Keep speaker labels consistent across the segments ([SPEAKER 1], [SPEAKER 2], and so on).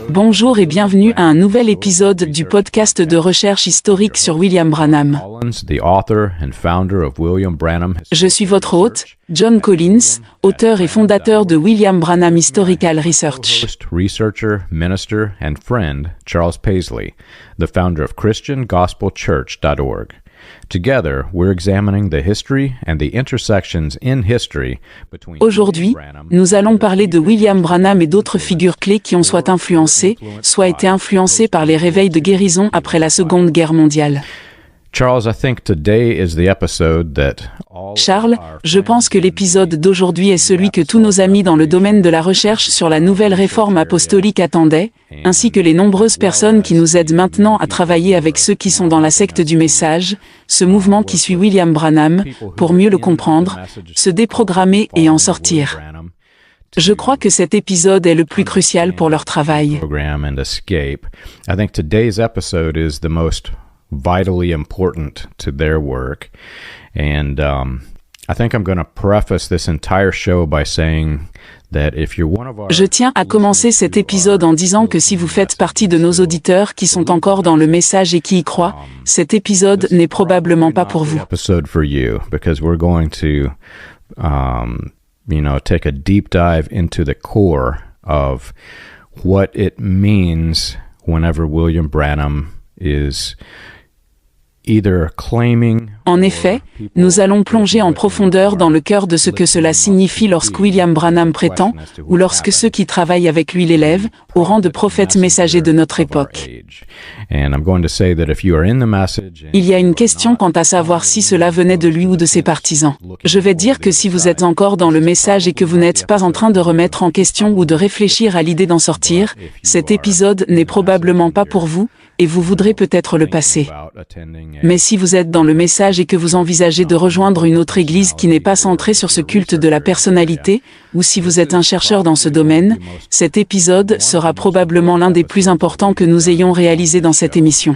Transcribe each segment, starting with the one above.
[SPEAKER 1] Bonjour et bienvenue à un nouvel épisode du podcast de recherche historique sur William Branham. Je suis votre hôte, John Collins, auteur et fondateur de William Branham Historical Research.
[SPEAKER 2] Researcher, minister, and friend Charles Paisley, the founder of ChristianGospelChurch.org. Together, we're examining the history and the intersections in history between.
[SPEAKER 1] Aujourd'hui, nous allons parler de William Branham et d'autres figures clés qui ont soit influencé, soit été influencées par les réveils de guérison après la Seconde Guerre mondiale.
[SPEAKER 2] Charles,
[SPEAKER 1] je pense que l'épisode d'aujourd'hui est celui que tous nos amis dans le domaine de la recherche sur la nouvelle réforme apostolique attendaient, ainsi que les nombreuses personnes qui nous aident maintenant à travailler avec ceux qui sont dans la secte du message, ce mouvement qui suit William Branham, pour mieux le comprendre, se déprogrammer et en sortir. Je crois que cet épisode est le plus crucial pour leur travail.
[SPEAKER 2] Vitally important to their work. And I think I'm going to preface this entire show by saying that if you're one of our...
[SPEAKER 1] Je tiens à commencer cet épisode en disant que si vous faites partie de nos auditeurs qui sont encore dans le message et qui y croient, cet épisode n'est probablement pas pour vous.
[SPEAKER 2] Episode for you, because we're going to, take a deep dive into the core of what it means whenever William Branham is either claiming.
[SPEAKER 1] En effet, nous allons plonger en profondeur dans le cœur de ce que cela signifie lorsque William Branham prétend, ou lorsque ceux qui travaillent avec lui l'élèvent, au rang de prophète messager de notre époque. Il y a une question quant à savoir si cela venait de lui ou de ses partisans. Je vais dire que si vous êtes encore dans le message et que vous n'êtes pas en train de remettre en question ou de réfléchir à l'idée d'en sortir, cet épisode n'est probablement pas pour vous, et vous voudrez peut-être le passer. Mais si vous êtes dans le message et que vous envisagez de rejoindre une autre église qui n'est pas centrée sur ce culte de la personnalité, ou si vous êtes un chercheur dans ce domaine, cet épisode sera probablement l'un des plus importants que nous ayons réalisé dans cette émission.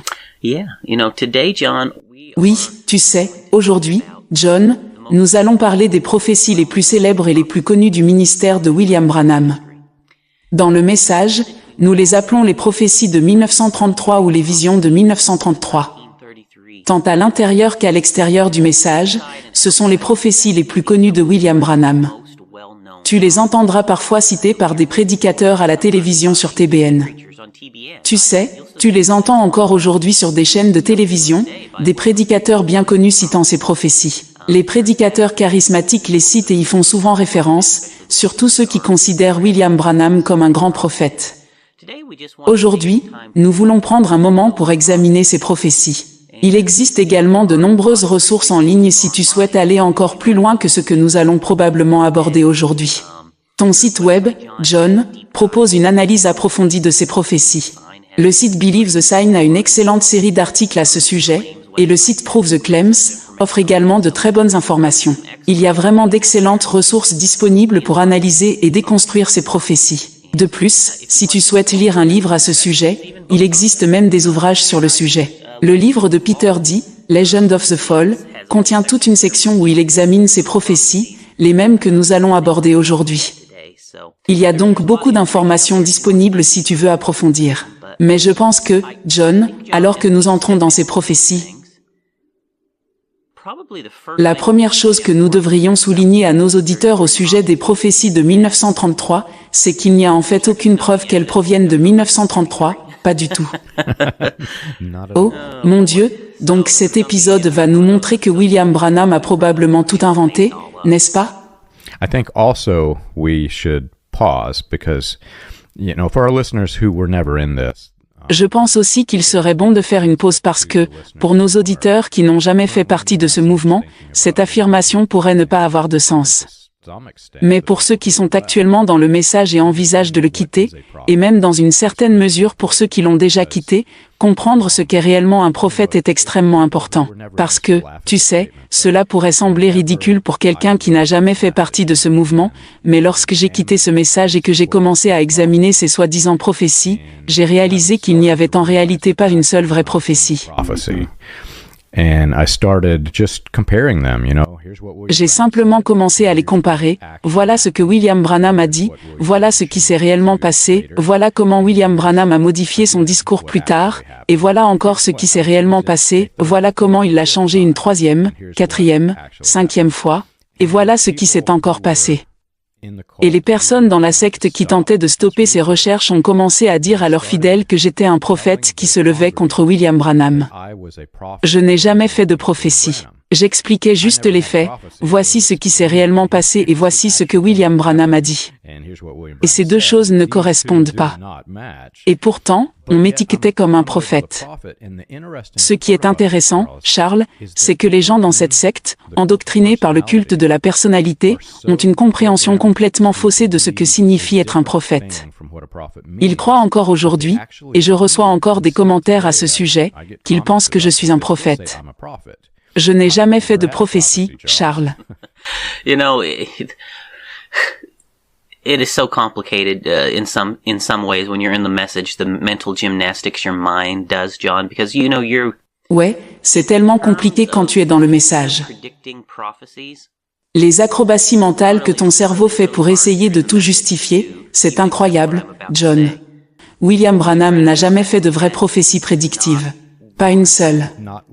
[SPEAKER 1] Oui, tu sais, aujourd'hui, John, nous allons parler des prophéties les plus célèbres et les plus connues du ministère de William Branham. Dans le message, nous les appelons les prophéties de 1933 ou les visions de 1933. Tant à l'intérieur qu'à l'extérieur du message, ce sont les prophéties les plus connues de William Branham. Tu les entendras parfois citées par des prédicateurs à la télévision sur TBN. Tu sais, tu les entends encore aujourd'hui sur des chaînes de télévision, des prédicateurs bien connus citant ces prophéties. Les prédicateurs charismatiques les citent et y font souvent référence, surtout ceux qui considèrent William Branham comme un grand prophète. Aujourd'hui, nous voulons prendre un moment pour examiner ces prophéties. Il existe également de nombreuses ressources en ligne si tu souhaites aller encore plus loin que ce que nous allons probablement aborder aujourd'hui. Ton site web, John, propose une analyse approfondie de ces prophéties. Le site Believe the Sign a une excellente série d'articles à ce sujet, et le site Prove the Claims offre également de très bonnes informations. Il y a vraiment d'excellentes ressources disponibles pour analyser et déconstruire ces prophéties. De plus, si tu souhaites lire un livre à ce sujet, il existe même des ouvrages sur le sujet. Le livre de Peter D., Legend of the Fall, contient toute une section où il examine ces prophéties, les mêmes que nous allons aborder aujourd'hui. Il y a donc beaucoup d'informations disponibles si tu veux approfondir. Mais je pense que, John, alors que nous entrons dans ces prophéties, la première chose que nous devrions souligner à nos auditeurs au sujet des prophéties de 1933, c'est qu'il n'y a en fait aucune preuve qu'elles proviennent de 1933, pas du tout. Oh, mon Dieu, donc cet épisode va nous montrer que William Branham a probablement tout inventé, n'est-ce pas?
[SPEAKER 2] I think also we should pause because, for our listeners who were never in this.
[SPEAKER 1] Je pense aussi qu'il serait bon de faire une pause parce que, pour nos auditeurs qui n'ont jamais fait partie de ce mouvement, cette affirmation pourrait ne pas avoir de sens. Mais pour ceux qui sont actuellement dans le message et envisagent de le quitter, et même dans une certaine mesure pour ceux qui l'ont déjà quitté, comprendre ce qu'est réellement un prophète est extrêmement important. Parce que, tu sais, cela pourrait sembler ridicule pour quelqu'un qui n'a jamais fait partie de ce mouvement, mais lorsque j'ai quitté ce message et que j'ai commencé à examiner ces soi-disant prophéties, j'ai réalisé qu'il n'y avait en réalité pas une seule vraie prophétie.
[SPEAKER 2] And I started just comparing them, here's what William
[SPEAKER 1] J'ai
[SPEAKER 2] Branham
[SPEAKER 1] simplement
[SPEAKER 2] said.
[SPEAKER 1] commencé à les comparer. Voilà ce que William Branham a dit, voilà ce qui s'est réellement passé, voilà comment William Branham a modifié son discours plus tard, et voilà encore ce qui s'est réellement passé, voilà comment il l'a changé une troisième, quatrième, cinquième fois, et voilà ce qui s'est encore passé. Et les personnes dans la secte qui tentaient de stopper ces recherches ont commencé à dire à leurs fidèles que j'étais un prophète qui se levait contre William Branham. Je n'ai jamais fait de prophétie. J'expliquais juste les faits, voici ce qui s'est réellement passé et voici ce que William Branham a dit. Et ces deux choses ne correspondent pas. Et pourtant, on m'étiquetait comme un prophète. Ce qui est intéressant, Charles, c'est que les gens dans cette secte, endoctrinés par le culte de la personnalité, ont une compréhension complètement faussée de ce que signifie être un prophète. Ils croient encore aujourd'hui, et je reçois encore des commentaires à ce sujet, qu'ils pensent que je suis un prophète. Je n'ai jamais fait de prophétie, Charles.
[SPEAKER 3] You know, it is so complicated in some ways when you're in the message, the mental gymnastics your mind does, John, because you're
[SPEAKER 1] Ouais, c'est tellement compliqué quand tu es dans le message.
[SPEAKER 3] predicting prophecies.
[SPEAKER 1] Les acrobaties mentales que ton cerveau fait pour essayer de tout justifier, c'est incroyable, John. William Branham n'a jamais fait de vraie prophétie prédictive. Pas une seule.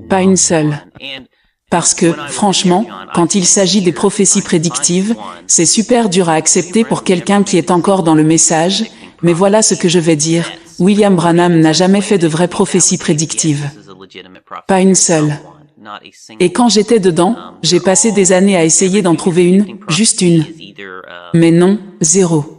[SPEAKER 1] Pas une seule.
[SPEAKER 3] And
[SPEAKER 1] Parce que, franchement, quand il s'agit des prophéties prédictives, c'est super dur à accepter pour quelqu'un qui est encore dans le message, mais voilà ce que je vais dire. William Branham n'a jamais fait de vraie prophétie prédictive.
[SPEAKER 3] this is a legitimate prophecy.
[SPEAKER 1] Pas une seule.
[SPEAKER 3] Not a single.
[SPEAKER 1] Et quand j'étais dedans, j'ai passé des années à essayer d'en trouver une, juste une.
[SPEAKER 3] Is either,
[SPEAKER 1] Mais non, zéro.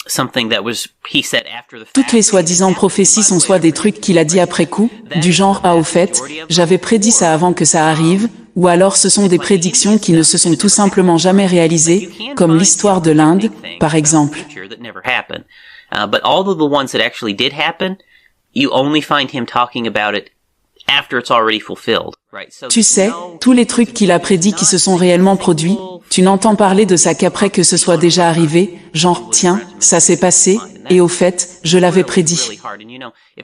[SPEAKER 3] something that was he said after the fact.
[SPEAKER 1] Toutes les soi-disant prophéties sont soit des trucs qu'il a dit après coup, du genre « Ah au fait, j'avais prédit ça avant que ça arrive », ou alors ce sont des prédictions qui ne se sont tout simplement jamais réalisées, comme l'histoire de l'Inde, par exemple.
[SPEAKER 3] That never happened. But all of the ones that actually did happen, you only find him talking about it after it's already fulfilled. Right? So
[SPEAKER 1] Tu sais, tous les trucs qu'il a prédits qui se sont réellement produits, tu n'entends parler de ça qu'après que ce soit déjà arrivé, genre « Tiens, ça s'est passé, et au fait, je l'avais prédit ».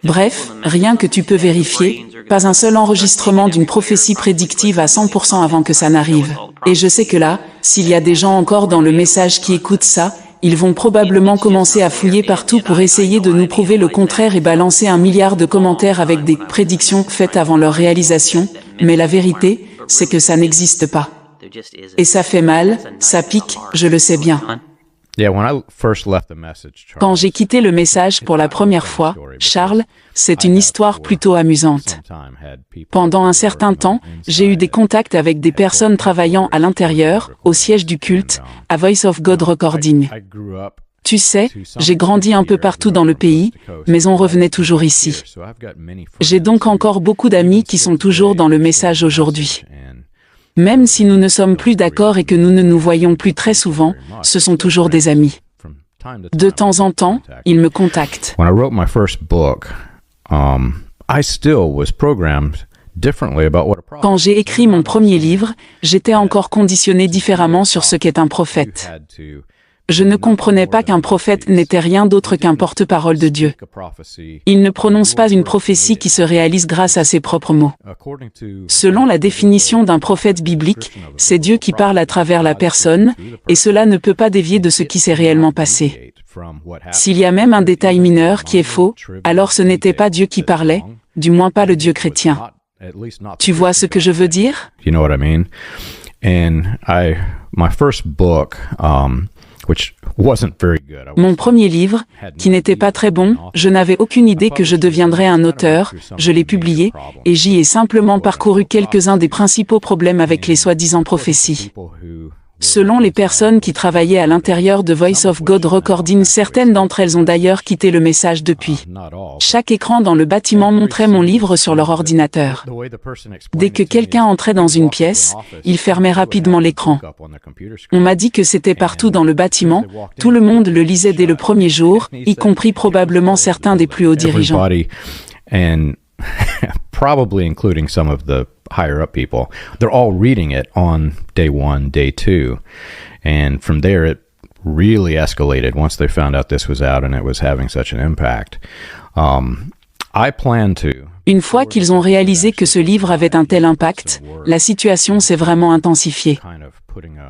[SPEAKER 1] Bref, rien que tu peux vérifier, pas un seul enregistrement d'une prophétie prédictive à 100% avant que ça n'arrive. Et je sais que là, s'il y a des gens encore dans le message qui écoutent ça, ils vont probablement commencer à fouiller partout pour essayer de nous prouver le contraire et balancer 1 milliard de commentaires avec des prédictions faites avant leur réalisation, mais la vérité, c'est que ça n'existe pas. Et ça fait mal, ça pique, je le sais bien.
[SPEAKER 2] Yeah, when I first left the message, Charles,
[SPEAKER 1] Quand j'ai quitté le message pour la première fois, Charles, c'est une histoire plutôt amusante. Pendant un certain temps, j'ai eu des contacts avec des personnes travaillant à l'intérieur, au siège du culte, à Voice of God Recording. Tu sais, j'ai grandi un peu partout dans le pays, mais on revenait toujours ici. J'ai donc encore beaucoup d'amis qui sont toujours dans le message aujourd'hui. Même si nous ne sommes plus d'accord et que nous ne nous voyons plus très souvent, ce sont toujours des amis. De temps en temps, ils me contactent.
[SPEAKER 2] When I wrote my first book, I still was programmed differently about what a prophet
[SPEAKER 1] Quand j'ai écrit mon premier livre, j'étais encore conditionné différemment sur ce qu'est un prophète.
[SPEAKER 2] had to
[SPEAKER 1] Je ne comprenais pas qu'un prophète n'était rien d'autre qu'un porte-parole de Dieu.
[SPEAKER 2] speak a prophecy
[SPEAKER 1] Il ne prononce pas une prophétie qui se réalise grâce à ses propres mots.
[SPEAKER 2] according to
[SPEAKER 1] Selon la définition d'un prophète biblique, c'est Dieu qui parle à travers la personne, et cela ne peut pas dévier de ce qui s'est réellement passé.
[SPEAKER 2] from what happened.
[SPEAKER 1] S'il y a même un détail mineur qui est faux, alors ce n'était pas Dieu qui parlait, du moins pas le Dieu chrétien.
[SPEAKER 2] At least not
[SPEAKER 1] Tu vois ce que je veux dire?
[SPEAKER 2] You know what I mean? And my first book, which wasn't very good.
[SPEAKER 1] Mon premier livre, qui n'était pas très bon, je n'avais aucune idée que je deviendrais un auteur, je l'ai publié, et j'y ai simplement parcouru quelques-uns des principaux problèmes avec les soi-disant prophéties. Selon les personnes qui travaillaient à l'intérieur de Voice of God Recording, certaines d'entre elles ont d'ailleurs quitté le message depuis. Chaque écran dans le bâtiment montrait mon livre sur leur ordinateur. Dès que quelqu'un entrait dans une pièce, il fermait rapidement l'écran. On m'a dit que c'était partout dans le bâtiment, tout le monde le lisait dès le premier jour, y compris probablement certains des plus hauts dirigeants.
[SPEAKER 2] Everybody, and probably including some of the higher up people, they're all reading it on day 1, day 2. And from there, it really escalated once they found out this was out and it was having such an impact. I plan to
[SPEAKER 1] Une fois qu'ils ont réalisé que ce livre avait un tel impact, la situation s'est vraiment intensifiée.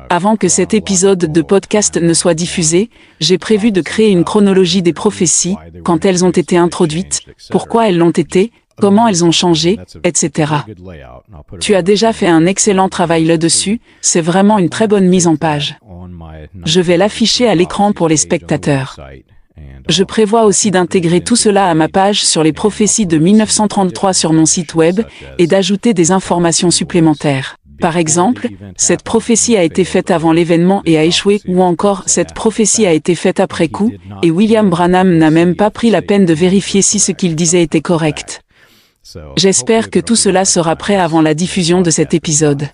[SPEAKER 1] Avant que cet épisode de podcast ne soit diffusé, j'ai prévu de créer une chronologie des prophéties, quand elles ont été introduites, pourquoi elles l'ont été, comment elles ont changé, etc. Tu as déjà fait un excellent travail là-dessus, c'est vraiment une très bonne mise en page. Je vais l'afficher à l'écran pour les spectateurs. Je prévois aussi d'intégrer tout cela à ma page sur les prophéties de 1933 sur mon site web et d'ajouter des informations supplémentaires. Par exemple, cette prophétie a été faite avant l'événement et a échoué, ou encore cette prophétie a été faite après coup, et William Branham n'a même pas pris la peine de vérifier si ce qu'il disait était correct. J'espère que tout cela sera prêt avant la diffusion de cet épisode.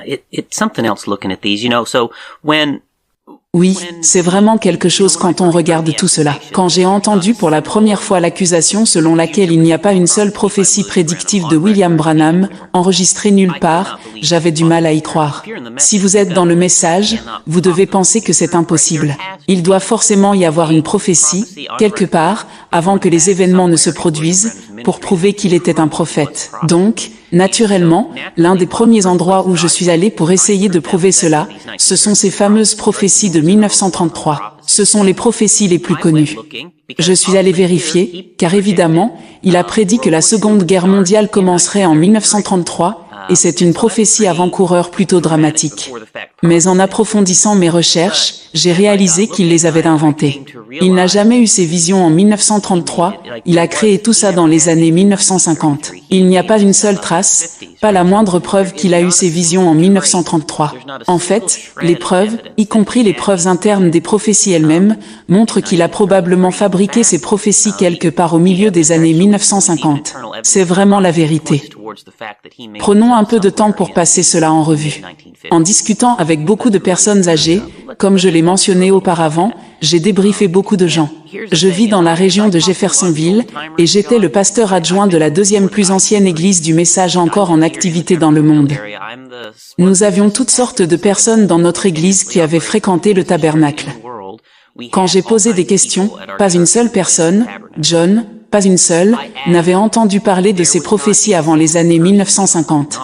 [SPEAKER 3] It's something else looking at these, so
[SPEAKER 1] Oui, c'est vraiment quelque chose quand on regarde tout cela. Quand j'ai entendu pour la première fois l'accusation selon laquelle il n'y a pas une seule prophétie prédictive de William Branham, enregistrée nulle part, j'avais du mal à y croire. Si vous êtes dans le message, vous devez penser que c'est impossible. Il doit forcément y avoir une prophétie, quelque part, avant que les événements ne se produisent, pour prouver qu'il était un prophète. Donc, naturellement, l'un des premiers endroits où je suis allé pour essayer de prouver cela, ce sont ces fameuses prophéties de 1933. Ce sont les prophéties les plus connues. Je suis allé vérifier, car évidemment, il a prédit que la Seconde Guerre mondiale commencerait en 1933, et c'est une prophétie avant-coureur plutôt dramatique. Mais en approfondissant mes recherches, j'ai réalisé qu'il les avait inventées. Il n'a jamais eu ces visions en 1933, il a créé tout ça dans les années 1950. Il n'y a pas une seule trace, pas la moindre preuve qu'il a eu ces visions en 1933. En fait, les preuves, y compris les preuves internes des prophéties elles-mêmes, montrent qu'il a probablement fabriqué ces prophéties quelque part au milieu des années 1950. C'est vraiment la vérité. Prenons un peu de temps pour passer cela en revue. En discutant avec beaucoup de personnes âgées, comme je l'ai mentionné auparavant, j'ai débriefé beaucoup de gens. Je vis dans la région de Jeffersonville, et j'étais le pasteur adjoint de la deuxième plus ancienne église du message encore en activité dans le monde. Nous avions toutes sortes de personnes dans notre église qui avaient fréquenté le tabernacle. Quand j'ai posé des questions, pas une seule personne, John, pas une seule, n'avait entendu parler de ces prophéties avant les années 1950.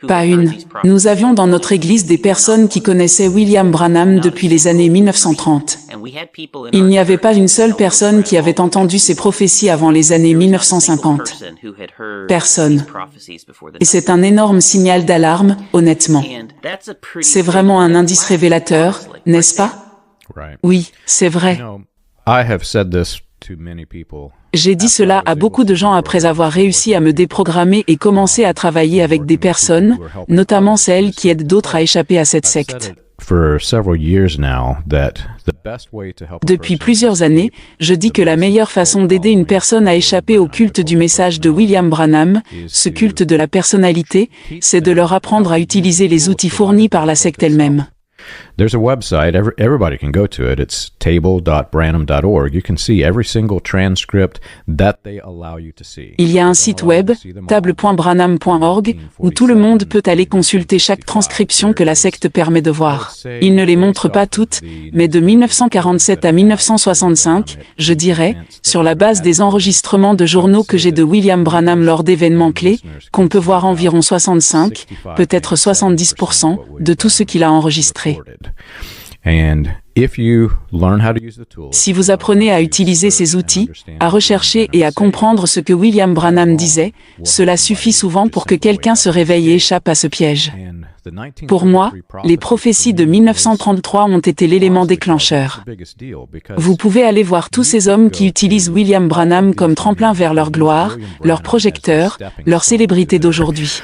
[SPEAKER 1] Pas une. Nous avions dans notre église des personnes qui connaissaient William Branham depuis les années 1930. Il n'y avait pas une seule personne qui avait entendu ces prophéties avant les années 1950. Personne. Et c'est un énorme signal d'alarme, honnêtement. C'est vraiment un indice révélateur, n'est-ce pas? Oui, c'est vrai. J'ai dit cela à beaucoup de gens après avoir réussi à me déprogrammer et commencer à travailler avec des personnes, notamment celles qui aident d'autres à échapper à cette secte. Depuis plusieurs années, je dis que la meilleure façon d'aider une personne à échapper au culte du message de William Branham, ce culte de la personnalité, c'est de leur apprendre à utiliser les outils fournis par la secte elle-même.
[SPEAKER 2] There's a website, everybody can go to it. It's table.branham.org. You can see every single transcript that they allow you to see.
[SPEAKER 1] Il y a un site web, table.branham.org, où tout le monde peut aller consulter chaque transcription que la secte permet de voir. Ils ne les montrent pas toutes, mais de 1947 à 1965, je dirais, sur la base des enregistrements de journaux que j'ai de William Branham lors d'événements clés, qu'on peut voir environ 65, peut-être 70% de tout ce qu'il a enregistré. Si vous apprenez à utiliser ces outils, à rechercher et à comprendre ce que William Branham disait, cela suffit souvent pour que quelqu'un se réveille et échappe à ce piège. Pour moi, les prophéties de 1933 ont été l'élément déclencheur. Vous pouvez aller voir tous ces hommes qui utilisent William Branham comme tremplin vers leur gloire, leur projecteur, leur célébrité d'aujourd'hui.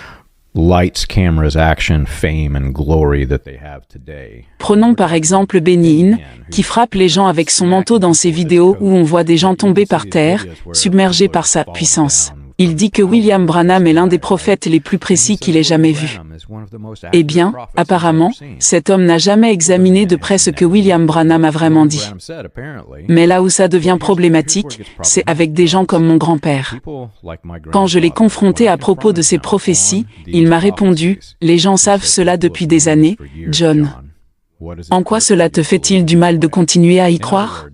[SPEAKER 2] Lights, cameras, action, fame and glory that they have today.
[SPEAKER 1] Prenons par exemple Benny Hinn, qui frappe les gens avec son manteau dans ses vidéos où on voit des gens tomber par terre, submergés par sa puissance. Il dit que William Branham est l'un des prophètes les plus précis qu'il ait jamais vu. Eh bien, apparemment, cet homme n'a jamais examiné de près ce que William Branham a vraiment dit. Mais là où ça devient problématique, c'est avec des gens comme mon grand-père. Quand je l'ai confronté à propos de ces prophéties, il m'a répondu « Les gens savent cela depuis des années, John. En quoi cela te fait-il du mal de continuer à y croire ?»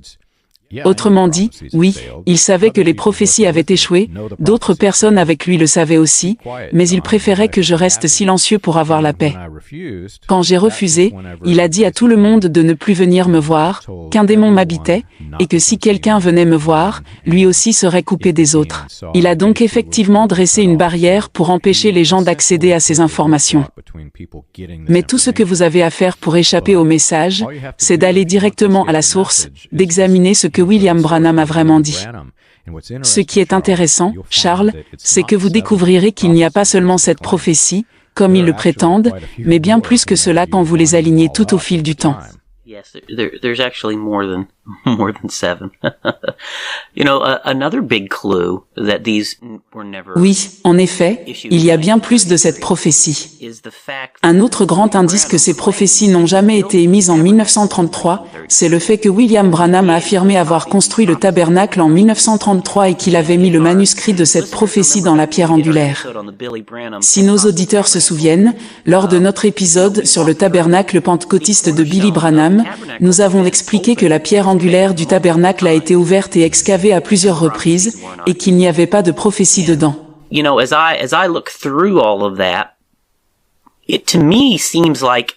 [SPEAKER 1] Autrement dit, oui, il savait que les prophéties avaient échoué, d'autres personnes avec lui le savaient aussi, mais il préférait que je reste silencieux pour avoir la paix. Quand j'ai refusé, il a dit à tout le monde de ne plus venir me voir, qu'un démon m'habitait, et que si quelqu'un venait me voir, lui aussi serait coupé des autres. Il a donc effectivement dressé une barrière pour empêcher les gens d'accéder à ces informations. Mais tout ce que vous avez à faire pour échapper au message, c'est d'aller directement à la source, d'examiner ce que William Branham a vraiment dit. Ce qui est intéressant, Charles, c'est que vous découvrirez qu'il n'y a pas seulement cette prophétie, comme ils le prétendent, mais bien plus que cela quand vous les alignez tout au fil du temps.
[SPEAKER 3] Yes, there's actually more than 7. Another big clue that these were never.
[SPEAKER 1] Oui, en effet, il y a bien plus de cette prophétie. Un autre grand indice que ces prophéties n'ont jamais été émises en 1933, c'est le fait que William Branham a affirmé avoir construit le tabernacle en 1933 et qu'il avait mis le manuscrit de cette prophétie dans la pierre angulaire. Si nos auditeurs se souviennent, lors de notre épisode sur le tabernacle pentecôtiste de Billy Branham, nous avons expliqué que la pierre angulaire du tabernacle a été ouverte et excavée à plusieurs reprises, et qu'il n'y avait pas de prophétie dedans.
[SPEAKER 3] As I look through all of that, it to me seems like.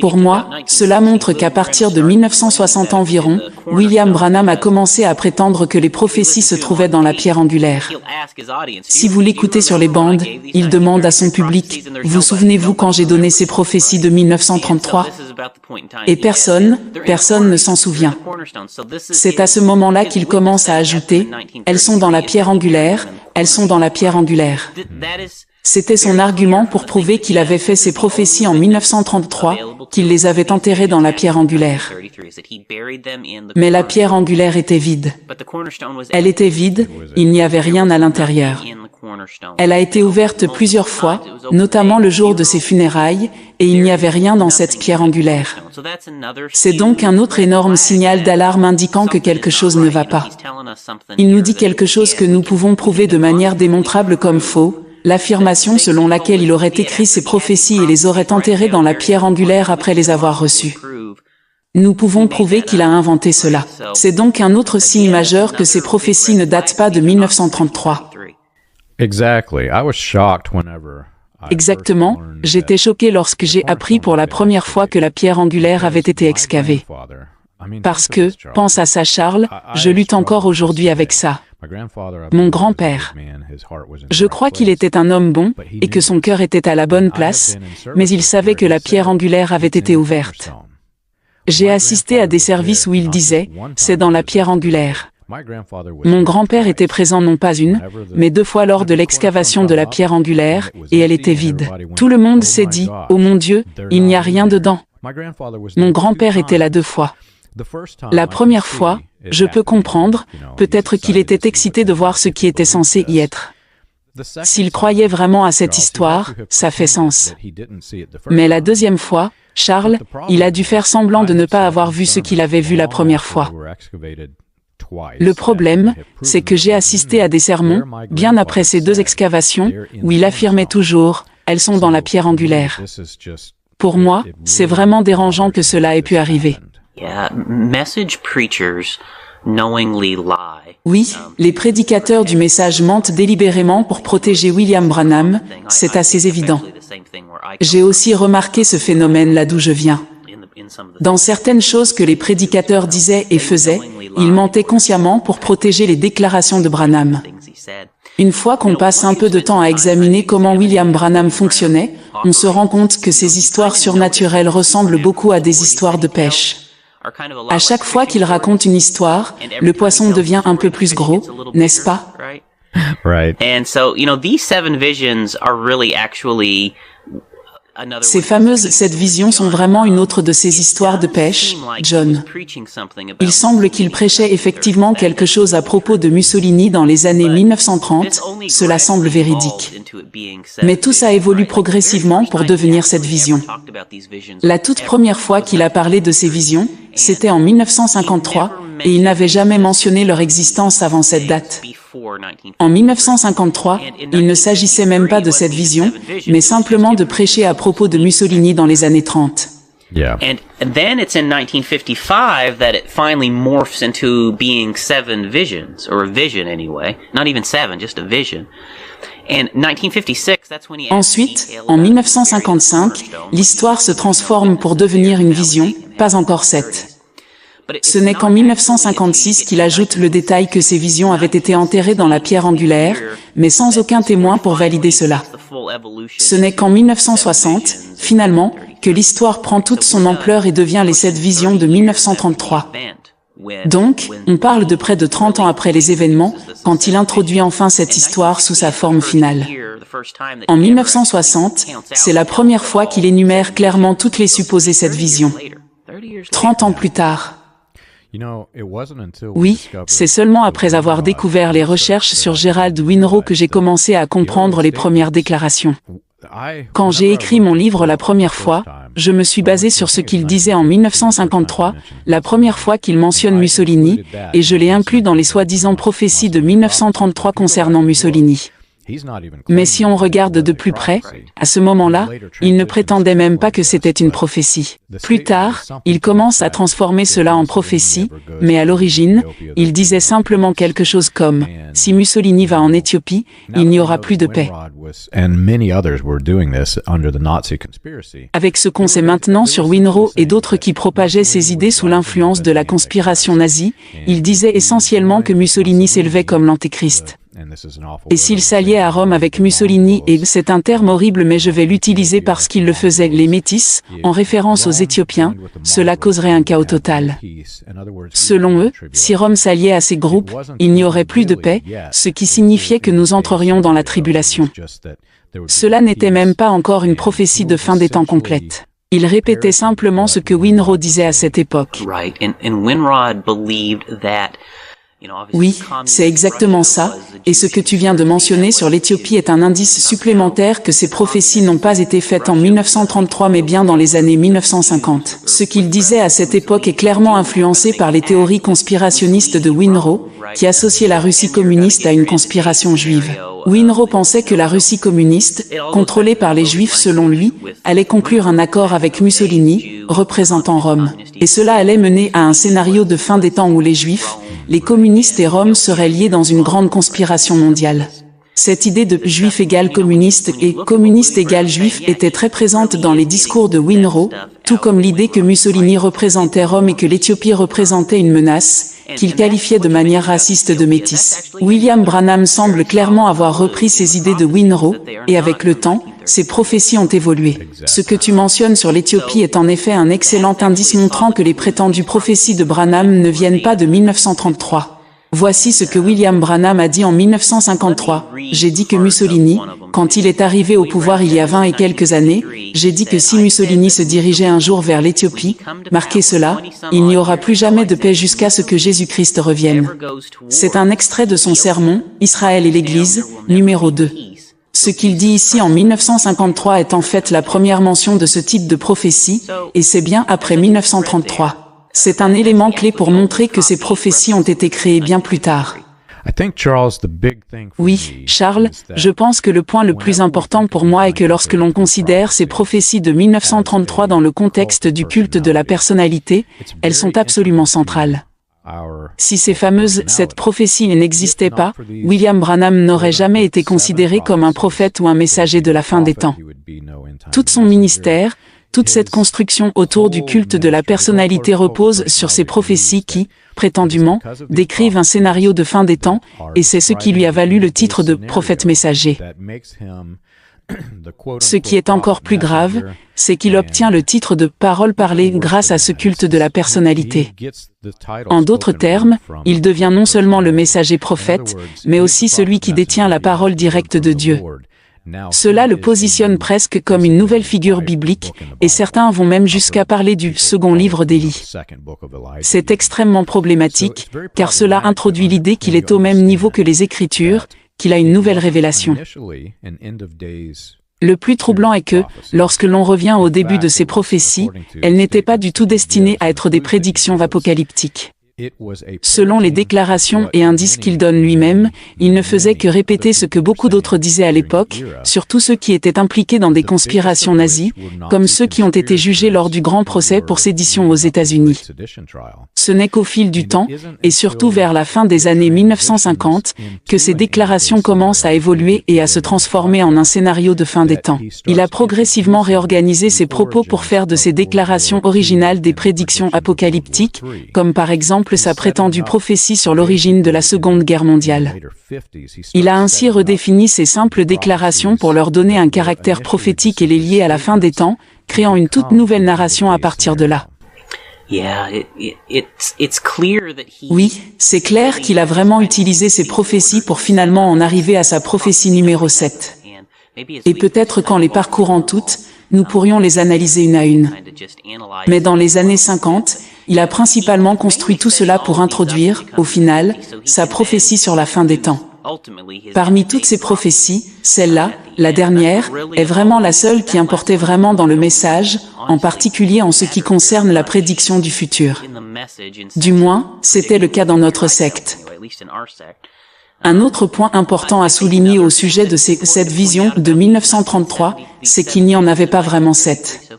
[SPEAKER 1] Pour moi, cela montre qu'à partir de 1960 environ, William Branham a commencé à prétendre que les prophéties se trouvaient dans la pierre angulaire. Si vous l'écoutez sur les bandes, il demande à son public, « Vous souvenez-vous quand j'ai donné ces prophéties de 1933 ?» Et personne ne s'en souvient. C'est à ce moment-là qu'il commence à ajouter, « Elles sont dans la pierre angulaire, elles sont dans la pierre angulaire. » C'était son argument pour prouver qu'il avait fait ses prophéties en 1933, qu'il les avait enterrées dans la pierre angulaire. Mais la pierre angulaire était vide. Elle était vide, il n'y avait rien à l'intérieur. Elle a été ouverte plusieurs fois, notamment le jour de ses funérailles, et il n'y avait rien dans cette pierre angulaire. C'est donc un autre énorme signal d'alarme indiquant que quelque chose ne va pas. Il nous dit quelque chose que nous pouvons prouver de manière démontrable comme faux, l'affirmation selon laquelle il aurait écrit ses prophéties et les aurait enterrées dans la pierre angulaire après les avoir reçues. Nous pouvons prouver qu'il a inventé cela. C'est donc un autre signe majeur que ces prophéties ne datent pas de 1933. Exactement, j'étais choqué lorsque j'ai appris pour la première fois que la pierre angulaire avait été excavée. Parce que, pense à ça Charles, je lutte encore aujourd'hui avec ça. Mon grand-père. Je crois qu'il était un homme bon, et que son cœur était à la bonne place, mais il savait que la pierre angulaire avait été ouverte. J'ai assisté à des services où il disait, « C'est dans la pierre angulaire ». Mon grand-père était présent non pas une, mais 2 fois lors de l'excavation de la pierre angulaire, et elle était vide. Tout le monde s'est dit, « Oh mon Dieu, il n'y a rien dedans ». Mon grand-père était là 2 fois. La première fois, je peux comprendre, peut-être qu'il était excité de voir ce qui était censé y être. S'il croyait vraiment à cette histoire, ça fait sens. Mais la deuxième fois, Charles, il a dû faire semblant de ne pas avoir vu ce qu'il avait vu la première fois. Le problème, c'est que j'ai assisté à des sermons, bien après ces 2 excavations, où il affirmait toujours, « Elles sont dans la pierre angulaire ». Pour moi, c'est vraiment dérangeant que cela ait pu arriver. Oui, les prédicateurs du message mentent délibérément pour protéger William Branham, c'est assez évident. J'ai aussi remarqué ce phénomène là d'où je viens. Dans certaines choses que les prédicateurs disaient et faisaient, ils mentaient consciemment pour protéger les déclarations de Branham. Une fois qu'on passe un peu de temps à examiner comment William Branham fonctionnait, on se rend compte que ces histoires surnaturelles ressemblent beaucoup à des histoires de pêche. À chaque fois qu'il raconte une histoire, le poisson devient un peu plus gros, n'est-ce pas? Ces fameuses 7 visions sont vraiment une autre de ces histoires de pêche, John. Il semble qu'il prêchait effectivement quelque chose à propos de Mussolini dans les années 1930, cela semble véridique. Mais tout ça évolue progressivement pour devenir cette vision. La toute première fois qu'il a parlé de ces visions, c'était en 1953, et il n'avait jamais mentionné leur existence avant cette date. En 1953, il ne s'agissait même pas de cette vision, mais simplement de prêcher à propos de Mussolini dans les années 30.
[SPEAKER 2] Yeah.
[SPEAKER 3] And then it's in 1955 that it finally morphs into being 7 visions, or a vision anyway. Not even 7, just a vision. And 1956, that's when he
[SPEAKER 1] Ensuite, en 1955, l'histoire se transforme pour devenir une vision, pas encore 7. Ce n'est qu'en 1956 qu'il ajoute le détail que ces visions avaient été enterrées dans la pierre angulaire, mais sans aucun témoin pour valider cela. Ce n'est qu'en 1960, finalement, que l'histoire prend toute son ampleur et devient les 7 visions de 1933. Donc, on parle de près de 30 ans après les événements, quand il introduit enfin cette histoire sous sa forme finale. En 1960, c'est la première fois qu'il énumère clairement toutes les supposées 7 visions. 30 ans plus tard. Oui, c'est seulement après avoir découvert les recherches sur Gerald Winrow que j'ai commencé à comprendre les premières déclarations. Quand j'ai écrit mon livre la première fois, je me suis basé sur ce qu'il disait en 1953, la première fois qu'il mentionne Mussolini, et je l'ai inclus dans les soi-disant prophéties de 1933 concernant Mussolini. Mais si on regarde de plus près, à ce moment-là, il ne prétendait même pas que c'était une prophétie. Plus tard, il commence à transformer cela en prophétie, mais à l'origine, il disait simplement quelque chose comme « Si Mussolini va en Éthiopie, il n'y aura plus de paix ». Avec ce qu'on sait maintenant sur Winrow et d'autres qui propageaient ces idées sous l'influence de la conspiration nazie, il disait essentiellement que Mussolini s'élevait comme l'Antéchrist. Et s'il s'alliait à Rome avec Mussolini, et c'est un terme horrible mais je vais l'utiliser parce qu'il le faisait, les métis, en référence aux Éthiopiens, cela causerait un chaos total. Selon eux, si Rome s'alliait à ces groupes, il n'y aurait plus de paix, ce qui signifiait que nous entrerions dans la tribulation. Cela n'était même pas encore une prophétie de fin des temps complète. Il répétait simplement ce que Winrow disait à cette époque. Oui, c'est exactement ça, et ce que tu viens de mentionner sur l'Éthiopie est un indice supplémentaire que ces prophéties n'ont pas été faites en 1933 mais bien dans les années 1950. Ce qu'il disait à cette époque est clairement influencé par les théories conspirationnistes de Winrow, qui associaient la Russie communiste à une conspiration juive. Winrow pensait que la Russie communiste, contrôlée par les Juifs selon lui, allait conclure un accord avec Mussolini, représentant Rome. Et cela allait mener à un scénario de fin des temps où les Juifs, les communistes et Rome seraient liés dans une grande conspiration mondiale. Cette idée de juif égale communiste et communiste égale juif était très présente dans les discours de Winrow, tout comme l'idée que Mussolini représentait Rome et que l'Éthiopie représentait une menace, qu'il qualifiait de manière raciste de métis. William Branham semble clairement avoir repris ces idées de Winrow, et avec le temps, ces prophéties ont évolué. Ce que tu mentionnes sur l'Éthiopie est en effet un excellent indice montrant que les prétendues prophéties de Branham ne viennent pas de 1933. Voici ce que William Branham a dit en 1953. J'ai dit que Mussolini, quand il est arrivé au pouvoir il y a 20 et quelques années, j'ai dit que si Mussolini se dirigeait un jour vers l'Éthiopie, marquez cela, il n'y aura plus jamais de paix jusqu'à ce que Jésus-Christ revienne. C'est un extrait de son sermon, Israël et l'Église, numéro 2. Ce qu'il dit ici en 1953 est en fait la première mention de ce type de prophétie, et c'est bien après 1933. C'est un élément clé pour montrer que ces prophéties ont été créées bien plus tard. Oui, Charles, je pense que le point le plus important pour moi est que lorsque l'on considère ces prophéties de 1933 dans le contexte du culte de la personnalité, elles sont absolument centrales. Si ces fameuses 7 prophéties n'existaient pas, William Branham n'aurait jamais été considéré comme un prophète ou un messager de la fin des temps. Tout son ministère, toute cette construction autour du culte de la personnalité repose sur ces prophéties qui, prétendument, décrivent un scénario de fin des temps, et c'est ce qui lui a valu le titre de prophète messager. Ce qui est encore plus grave, c'est qu'il obtient le titre de parole parlée grâce à ce culte de la personnalité. En d'autres termes, il devient non seulement le messager prophète, mais aussi celui qui détient la parole directe de Dieu. Cela le positionne presque comme une nouvelle figure biblique, et certains vont même jusqu'à parler du second livre d'Élie. C'est extrêmement problématique, car cela introduit l'idée qu'il est au même niveau que les Écritures, qu'il a une nouvelle révélation. Le plus troublant est que, lorsque l'on revient au début de ces prophéties, elles n'étaient pas du tout destinées à être des prédictions apocalyptiques. Selon les déclarations et indices qu'il donne lui-même, il ne faisait que répéter ce que beaucoup d'autres disaient à l'époque, surtout ceux qui étaient impliqués dans des conspirations nazies, comme ceux qui ont été jugés lors du grand procès pour sédition aux États-Unis. Ce n'est qu'au fil du temps, et surtout vers la fin des années 1950, que ces déclarations commencent à évoluer et à se transformer en un scénario de fin des temps. Il a progressivement réorganisé ses propos pour faire de ses déclarations originales des prédictions apocalyptiques, comme par exemple sa prétendue prophétie sur l'origine de la Seconde Guerre mondiale. Il a ainsi redéfini ces simples déclarations pour leur donner un caractère prophétique et les lier à la fin des temps, créant une toute nouvelle narration à partir de là. Oui, c'est clair qu'il a vraiment utilisé ces prophéties pour finalement en arriver à sa prophétie numéro 7. Et peut-être qu'en les parcourant toutes, nous pourrions les analyser une à une. Mais dans les années 50, il a principalement construit tout cela pour introduire, au final, sa prophétie sur la fin des temps. Parmi toutes ces prophéties, celle-là, la dernière, est vraiment la seule qui importait vraiment dans le message, en particulier en ce qui concerne la prédiction du futur. Du moins, c'était le cas dans notre secte. Un autre point important à souligner au sujet de cette vision de 1933, c'est qu'il n'y en avait pas vraiment 7.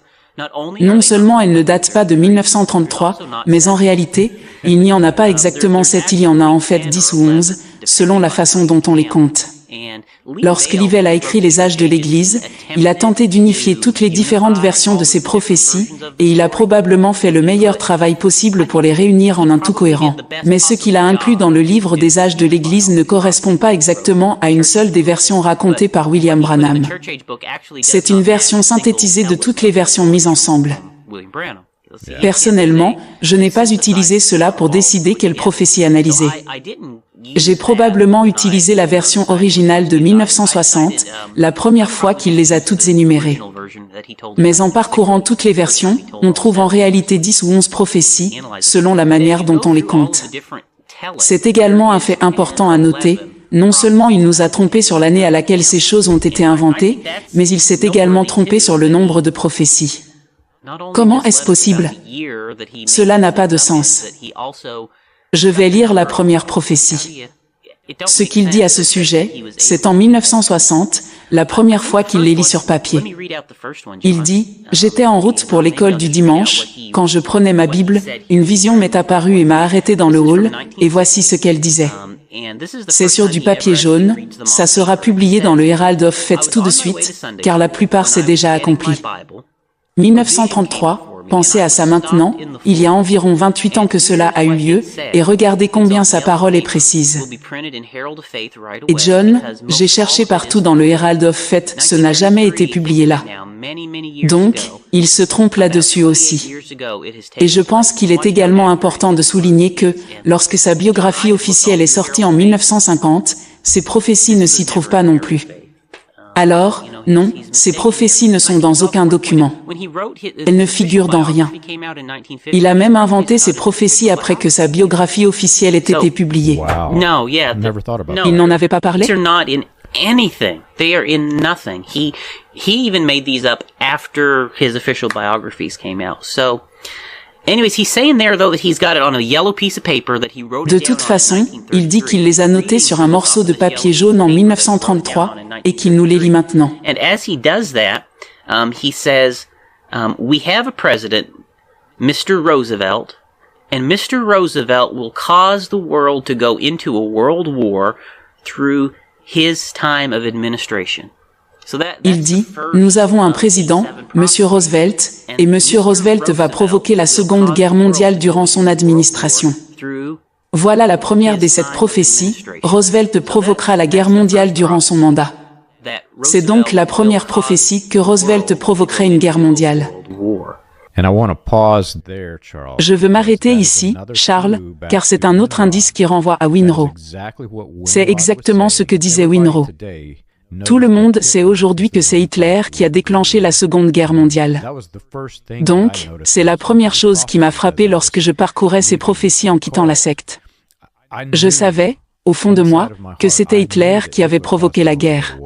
[SPEAKER 1] Non seulement elle ne date pas de 1933, mais en réalité, il n'y en a pas exactement 7, il y en a en fait 10 ou 11, selon la façon dont on les compte. Lorsque Livell a écrit Les Âges de l'Église, il a tenté d'unifier toutes les différentes versions de ces prophéties, et il a probablement fait le meilleur travail possible pour les réunir en un tout cohérent. Mais ce qu'il a inclus dans le livre des Âges de l'Église ne correspond pas exactement à une seule des versions racontées par William Branham. C'est une version synthétisée de toutes les versions mises ensemble. Personnellement, je n'ai pas utilisé cela pour décider quelle prophétie analyser. J'ai probablement utilisé la version originale de 1960, la première fois qu'il les a toutes énumérées. Mais en parcourant toutes les versions, on trouve en réalité 10 ou 11 prophéties, selon la manière dont on les compte. C'est également un fait important à noter. Non seulement il nous a trompés sur l'année à laquelle ces choses ont été inventées, mais il s'est également trompé sur le nombre de prophéties. Comment est-ce possible? Cela n'a pas de sens. Je vais lire la première prophétie. Ce qu'il dit à ce sujet, c'est en 1960, la première fois qu'il les lit sur papier. Il dit « J'étais en route pour l'école du dimanche, quand je prenais ma Bible, une vision m'est apparue et m'a arrêté dans le hall, et voici ce qu'elle disait. C'est sur du papier jaune, ça sera publié dans le Herald of Faith tout de suite, car la plupart c'est déjà accompli. 1933, pensez à ça maintenant, il y a environ 28 ans que cela a eu lieu, et regardez combien sa parole est précise. Et John, j'ai cherché partout dans le Herald of Faith, ce n'a jamais été publié là. Donc, il se trompe là-dessus aussi. Et je pense qu'il est également important de souligner que, lorsque sa biographie officielle est sortie en 1950, ces prophéties ne s'y trouvent pas non plus. Alors, non, ces prophéties ne sont dans aucun document. Elles ne figurent dans rien. Il a même inventé ces prophéties après que sa biographie officielle ait été publiée. Il n'en avait pas parlé?
[SPEAKER 3] Anything. They are in nothing. He even made these up after his official biographies came out. So, anyways, he's saying there though that he's got it on a yellow piece of paper that he wrote.
[SPEAKER 1] De toute façon, il dit qu'il les a notés sur un morceau de papier jaune en 1933 et qu'il nous les lit maintenant.
[SPEAKER 3] And as he does that, he says, "We have a president, Mr. Roosevelt, and Mr. Roosevelt will cause the world to go into a world war through his time of administration."
[SPEAKER 1] Il dit, nous avons un président, M. Roosevelt, et M. Roosevelt va provoquer la Seconde Guerre mondiale durant son administration. Voilà la première des 7 prophéties, Roosevelt provoquera la guerre mondiale durant son mandat. C'est donc la première prophétie que Roosevelt provoquerait une guerre mondiale. Je veux m'arrêter ici, Charles, car c'est un autre indice qui renvoie à Winrow. C'est exactement ce que disait Winrow. Tout le monde sait aujourd'hui que c'est Hitler qui a déclenché la Seconde Guerre mondiale. Donc, c'est la première chose qui m'a frappé lorsque je parcourais ces prophéties en quittant la secte. Je savais, au fond de moi, que c'était Hitler qui avait provoqué la guerre.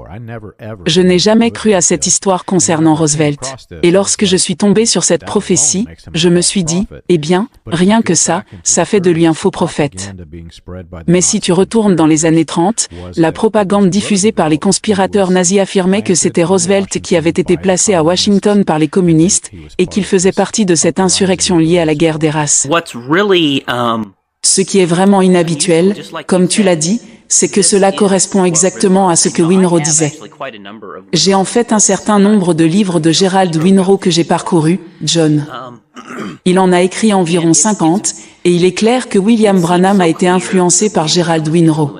[SPEAKER 1] Je n'ai jamais cru à cette histoire concernant Roosevelt. Et lorsque je suis tombé sur cette prophétie, je me suis dit, eh bien, rien que ça fait de lui un faux prophète. Mais si tu retournes dans les années 30, la propagande diffusée par les conspirateurs nazis affirmait que c'était Roosevelt qui avait été placé à Washington par les communistes et qu'il faisait partie de cette insurrection liée à la guerre des races. Ce qui est vraiment inhabituel, comme tu l'as dit, c'est que cela correspond exactement à ce que Winrow disait. J'ai en fait un certain nombre de livres de Gerald Winrow que j'ai parcourus, John. Il en a écrit environ 50, et il est clair que William Branham a été influencé par Gerald Winrow.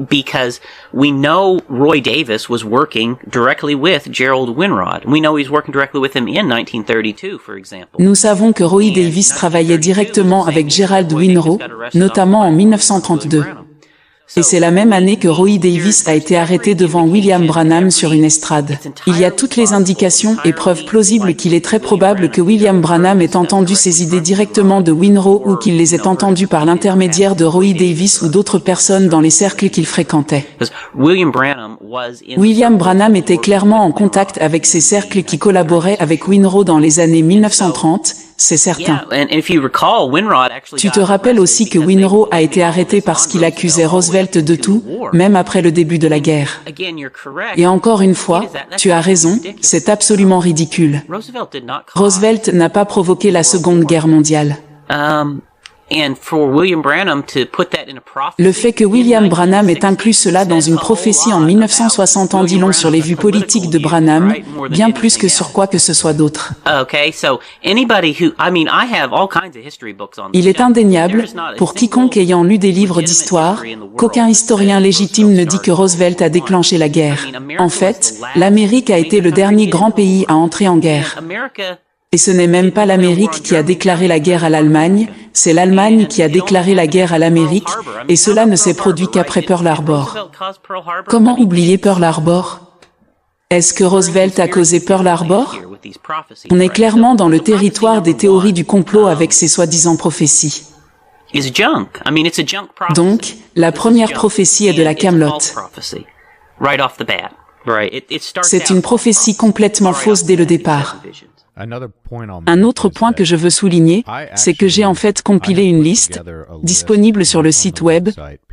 [SPEAKER 3] Because we know Roy Davis was working directly with Gerald Winrod. We know he's working directly with him in 1932, for example.
[SPEAKER 1] Nous savons que Roy Davis travaillait directement avec Gerald Winrow, notamment en 1932. Et c'est la même année que Roy Davis a été arrêté devant William Branham sur une estrade. Il y a toutes les indications et preuves plausibles qu'il est très probable que William Branham ait entendu ces idées directement de Winrow ou qu'il les ait entendues par l'intermédiaire de Roy Davis ou d'autres personnes dans les cercles qu'il fréquentait. William Branham était clairement en contact avec ces cercles qui collaboraient avec Winrow dans les années 1930, c'est certain. Tu te rappelles aussi que Winrow a été arrêté parce qu'il accusait Roosevelt de tout, même après le début de la guerre. Et encore une fois, tu as raison, c'est absolument ridicule. Roosevelt n'a pas provoqué la Seconde Guerre mondiale. Le fait que William Branham ait inclus cela dans une prophétie en 1960 en dit long sur les vues politiques de Branham, bien plus que sur quoi que ce soit d'autre. Il est indéniable, pour quiconque ayant lu des livres d'histoire, qu'aucun historien légitime ne dit que Roosevelt a déclenché la guerre. En fait, l'Amérique a été le dernier grand pays à entrer en guerre. Et ce n'est même pas l'Amérique qui a déclaré la guerre à l'Allemagne, c'est l'Allemagne qui a déclaré la guerre à l'Amérique, et cela ne s'est produit qu'après Pearl Harbor. Comment oublier Pearl Harbor? Est-ce que Roosevelt a causé Pearl Harbor? On est clairement dans le territoire des théories du complot avec ces soi-disant prophéties. Donc, la première prophétie est de la camelote. C'est une prophétie complètement fausse dès le départ. Un autre point que je veux souligner, c'est que j'ai en fait compilé une liste, disponible sur le site web,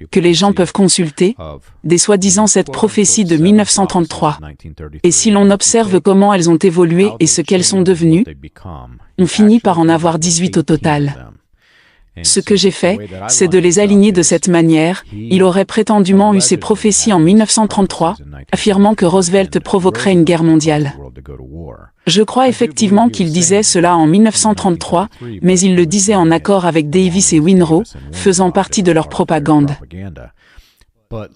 [SPEAKER 1] que les gens peuvent consulter, des soi-disant cette prophétie de 1933. Et si l'on observe comment elles ont évolué et ce qu'elles sont devenues, on finit par en avoir 18 au total. Ce que j'ai fait, c'est de les aligner de cette manière. Il aurait prétendument eu ces prophéties en 1933, affirmant que Roosevelt provoquerait une guerre mondiale. Je crois effectivement qu'il disait cela en 1933, mais il le disait en accord avec Davis et Winrow, faisant partie de leur propagande.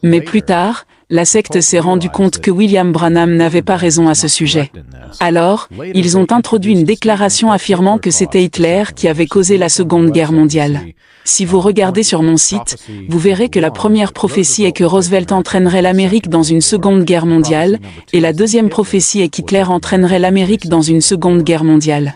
[SPEAKER 1] Mais plus tard, la secte s'est rendue compte que William Branham n'avait pas raison à ce sujet. Alors, ils ont introduit une déclaration affirmant que c'était Hitler qui avait causé la Seconde Guerre mondiale. Si vous regardez sur mon site, vous verrez que la première prophétie est que Roosevelt entraînerait l'Amérique dans une Seconde Guerre mondiale, et la deuxième prophétie est qu'Hitler entraînerait l'Amérique dans une Seconde Guerre mondiale.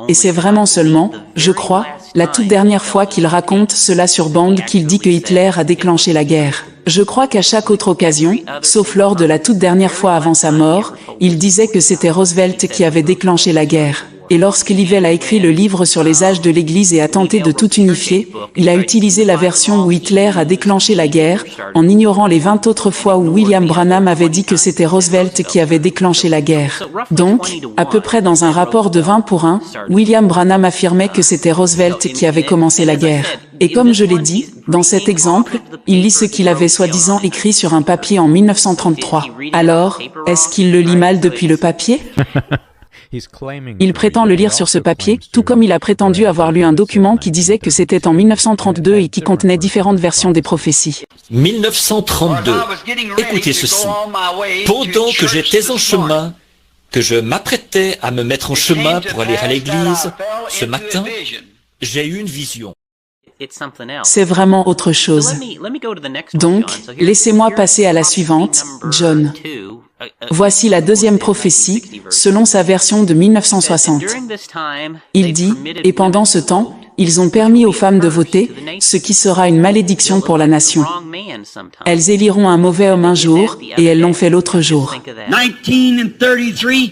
[SPEAKER 1] Et c'est vraiment seulement, je crois, la toute dernière fois qu'il raconte cela sur bande qu'il dit que Hitler a déclenché la guerre. Je crois qu'à chaque autre occasion, sauf lors de la toute dernière fois avant sa mort, il disait que c'était Roosevelt qui avait déclenché la guerre. Et lorsque Livell a écrit le livre sur les âges de l'Église et a tenté de tout unifier, il a utilisé la version où Hitler a déclenché la guerre, en ignorant les 20 autres fois où William Branham avait dit que c'était Roosevelt qui avait déclenché la guerre. Donc, à peu près dans un rapport de 20 pour 1, William Branham affirmait que c'était Roosevelt qui avait commencé la guerre. Et comme je l'ai dit, dans cet exemple, il lit ce qu'il avait soi-disant écrit sur un papier en 1933. Alors, est-ce qu'il le lit mal depuis le papier ? Il prétend le lire sur ce papier, tout comme il a prétendu avoir lu un document qui disait que c'était en 1932 et qui contenait différentes versions des prophéties.
[SPEAKER 4] 1932. Écoutez ceci. Pendant que j'étais en chemin, que je m'apprêtais à me mettre en chemin pour aller à l'église, ce matin, j'ai eu une vision.
[SPEAKER 1] C'est vraiment autre chose. Donc, laissez-moi passer à la suivante, John. Voici la deuxième prophétie, selon sa version de 1960. Il dit, « Et pendant ce temps, ils ont permis aux femmes de voter, ce qui sera une malédiction pour la nation. Elles éliront un mauvais homme un jour, et elles l'ont fait l'autre jour.
[SPEAKER 5] 1933,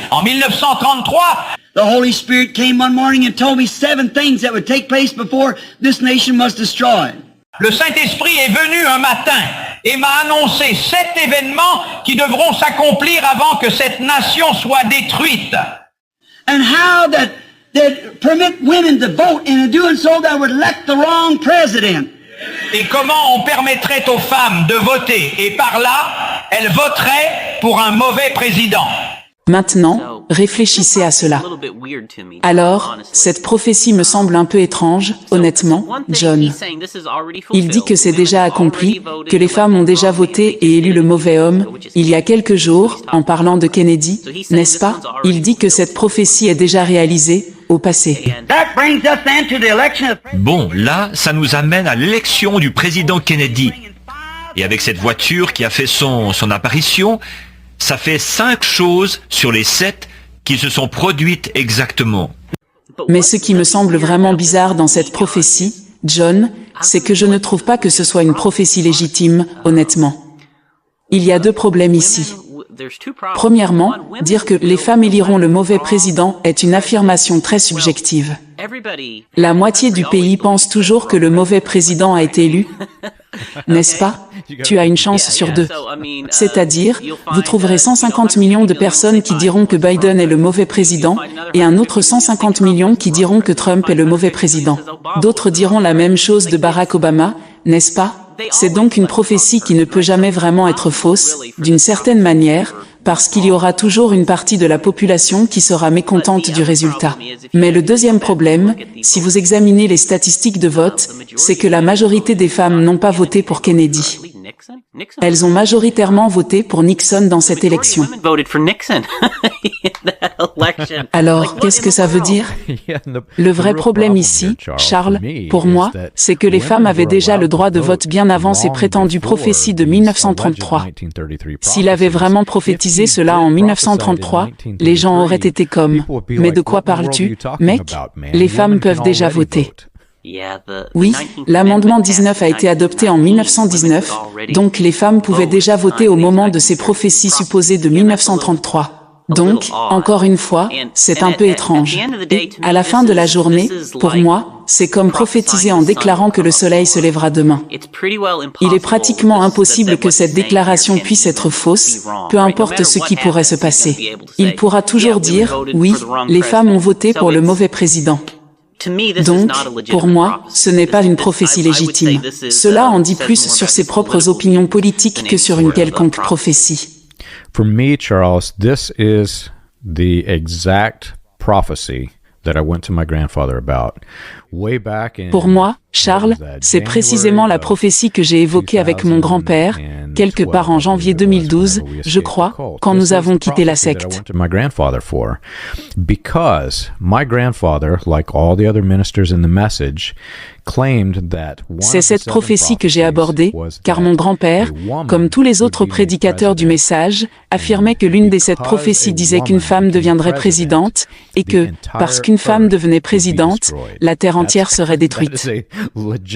[SPEAKER 6] En 1933,
[SPEAKER 5] the Holy Spirit came one morning and told me 7 things that would take place before this nation was destroyed.
[SPEAKER 6] le Saint-Esprit est venu un matin et m'a annoncé 7 événements qui devront s'accomplir avant que cette nation soit détruite.
[SPEAKER 5] And how that permit women to vote, and in doing so that would elect the wrong president.
[SPEAKER 6] Et comment on permettrait aux femmes de voter et par là, elles voteraient pour un mauvais président.
[SPEAKER 1] Maintenant, réfléchissez à cela. Alors, cette prophétie me semble un peu étrange, honnêtement, John. Il dit que c'est déjà accompli, que les femmes ont déjà voté et élu le mauvais homme, il y a quelques jours, en parlant de Kennedy, n'est-ce pas? Il dit que cette prophétie est déjà réalisée, au passé.
[SPEAKER 7] Bon, là, ça nous amène à l'élection du président Kennedy. Et avec cette voiture qui a fait son apparition, ça fait 5 choses sur les 7 qui se sont produites exactement.
[SPEAKER 1] Mais ce qui me semble vraiment bizarre dans cette prophétie, John, c'est que je ne trouve pas que ce soit une prophétie légitime, honnêtement. Il y a 2 problèmes ici. Premièrement, dire que les femmes éliront le mauvais président est une affirmation très subjective. La moitié du pays pense toujours que le mauvais président a été élu, n'est-ce pas? Tu as une chance sur 2. C'est-à-dire, vous trouverez 150 millions de personnes qui diront que Biden est le mauvais président, et un autre 150 millions qui diront que Trump est le mauvais président. D'autres diront la même chose de Barack Obama, n'est-ce pas? C'est donc une prophétie qui ne peut jamais vraiment être fausse, d'une certaine manière, parce qu'il y aura toujours une partie de la population qui sera mécontente du résultat. Mais le deuxième problème, si vous examinez les statistiques de vote, c'est que la majorité des femmes n'ont pas voté pour Kennedy. Elles ont majoritairement voté pour Nixon dans cette élection. Alors, qu'est-ce que ça veut dire? Le vrai problème ici, Charles, pour moi, c'est que les femmes avaient déjà le droit de vote bien avant ces prétendues prophéties de 1933. S'il avait vraiment prophétisé cela en 1933, les gens auraient été comme « Mais de quoi parles-tu, mec? Les femmes peuvent déjà voter. » Oui, l'amendement 19 a été adopté en 1919, donc les femmes pouvaient déjà voter au moment de ces prophéties supposées de 1933. Donc, encore une fois, c'est un peu étrange. Et, à la fin de la journée, pour moi, c'est comme prophétiser en déclarant que le soleil se lèvera demain. Il est pratiquement impossible que cette déclaration puisse être fausse, peu importe ce qui pourrait se passer. Il pourra toujours dire, oui, les femmes ont voté pour le mauvais président. Donc, pour moi, ce n'est pas une prophétie légitime. Cela en dit plus sur ses propres opinions politiques que sur une quelconque prophétie.
[SPEAKER 2] For me, Charles, this is the exact prophecy that I went to my grandfather about. Way back in,
[SPEAKER 1] pour moi, Charles, c'est précisément la prophétie que j'ai évoquée avec mon grand-père, quelque part en janvier 2012, je crois, quand nous avons quitté la secte.
[SPEAKER 2] Because my grandfather, like all the other ministers in the message,
[SPEAKER 1] c'est cette prophétie que j'ai abordée, car mon grand-père, comme tous les autres prédicateurs du message, affirmait que l'une des 7 prophéties disait qu'une femme deviendrait présidente, et que, parce qu'une femme devenait présidente, la terre entière serait détruite.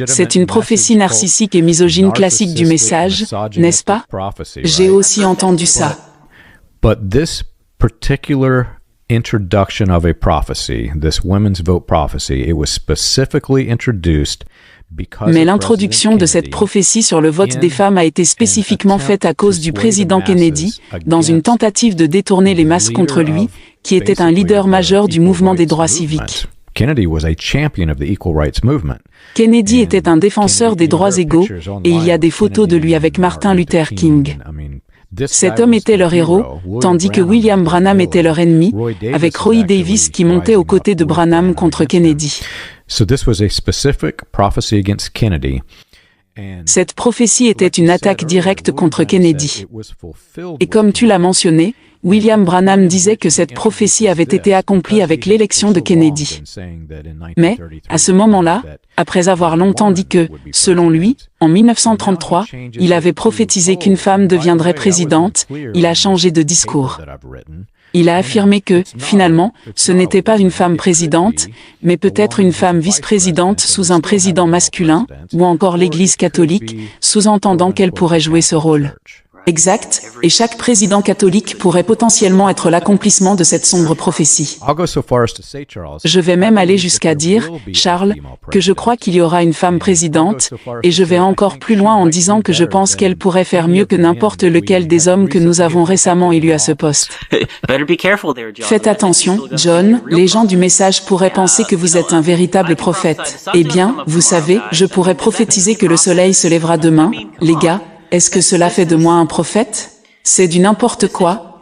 [SPEAKER 1] C'est une prophétie narcissique et misogyne classique du message, n'est-ce pas? J'ai aussi entendu ça.
[SPEAKER 2] But this particular introduction of a prophecy, this women's vote prophecy, it was specifically introduced because
[SPEAKER 1] mais l'introduction de cette prophétie sur le vote des femmes a été spécifiquement faite à cause du président Kennedy, dans une tentative de détourner les masses contre lui, qui était un leader majeur du mouvement des droits civiques. Kennedy était un défenseur des droits égaux, et il y a des photos de lui avec Martin Luther King. Cet homme était leur héros, tandis que William Branham était leur ennemi, avec Roy Davis qui montait aux côtés de Branham contre Kennedy. Cette prophétie était une attaque directe contre Kennedy. Et comme tu l'as mentionné, William Branham disait que cette prophétie avait été accomplie avec l'élection de Kennedy. Mais, à ce moment-là, après avoir longtemps dit que, selon lui, en 1933, il avait prophétisé qu'une femme deviendrait présidente, il a changé de discours. Il a affirmé que, finalement, ce n'était pas une femme présidente, mais peut-être une femme vice-présidente sous un président masculin, ou encore l'Église catholique, sous-entendant qu'elle pourrait jouer ce rôle. Exact, et chaque président catholique pourrait potentiellement être l'accomplissement de cette sombre prophétie. Je vais même aller jusqu'à dire, Charles, que je crois qu'il y aura une femme présidente, et je vais encore plus loin en disant que je pense qu'elle pourrait faire mieux que n'importe lequel des hommes que nous avons récemment élus à ce poste. Faites attention, John, les gens du message pourraient penser que vous êtes un véritable prophète. Eh bien, vous savez, je pourrais prophétiser que le soleil se lèvera demain, les gars. Est-ce que cela fait de moi un prophète? C'est du n'importe quoi,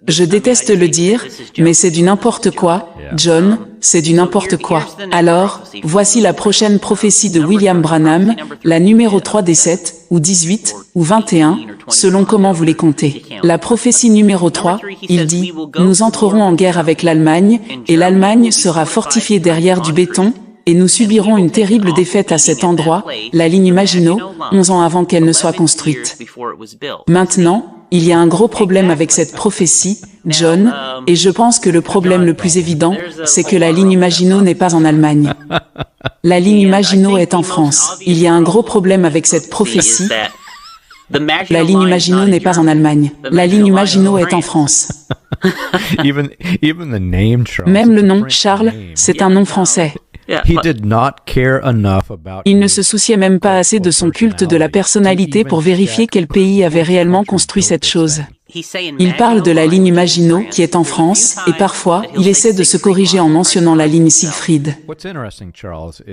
[SPEAKER 1] Je déteste le dire, mais c'est du n'importe quoi, John, c'est du n'importe quoi. Alors, voici la prochaine prophétie de William Branham, la numéro 3 des 7, ou 18, ou 21, selon comment vous les comptez. La prophétie numéro 3, il dit, « Nous entrerons en guerre avec l'Allemagne, et l'Allemagne sera fortifiée derrière du béton, et nous subirons une terrible défaite à cet endroit, la ligne Maginot, 11 ans avant qu'elle ne soit construite. » Maintenant, il y a un gros problème avec cette prophétie, John, et je pense que le problème le plus évident, c'est que la ligne Maginot n'est pas en Allemagne. La ligne Maginot est en France. Il y a un gros problème avec cette prophétie. La ligne Maginot n'est pas en Allemagne. La ligne Maginot est en France. Même le nom, Charles, c'est un nom français. Il ne se souciait même pas assez de son culte de la personnalité pour vérifier quel pays avait réellement construit cette chose. Il parle de la ligne Maginot qui est en France, et parfois, il essaie de se corriger en mentionnant la ligne Siegfried.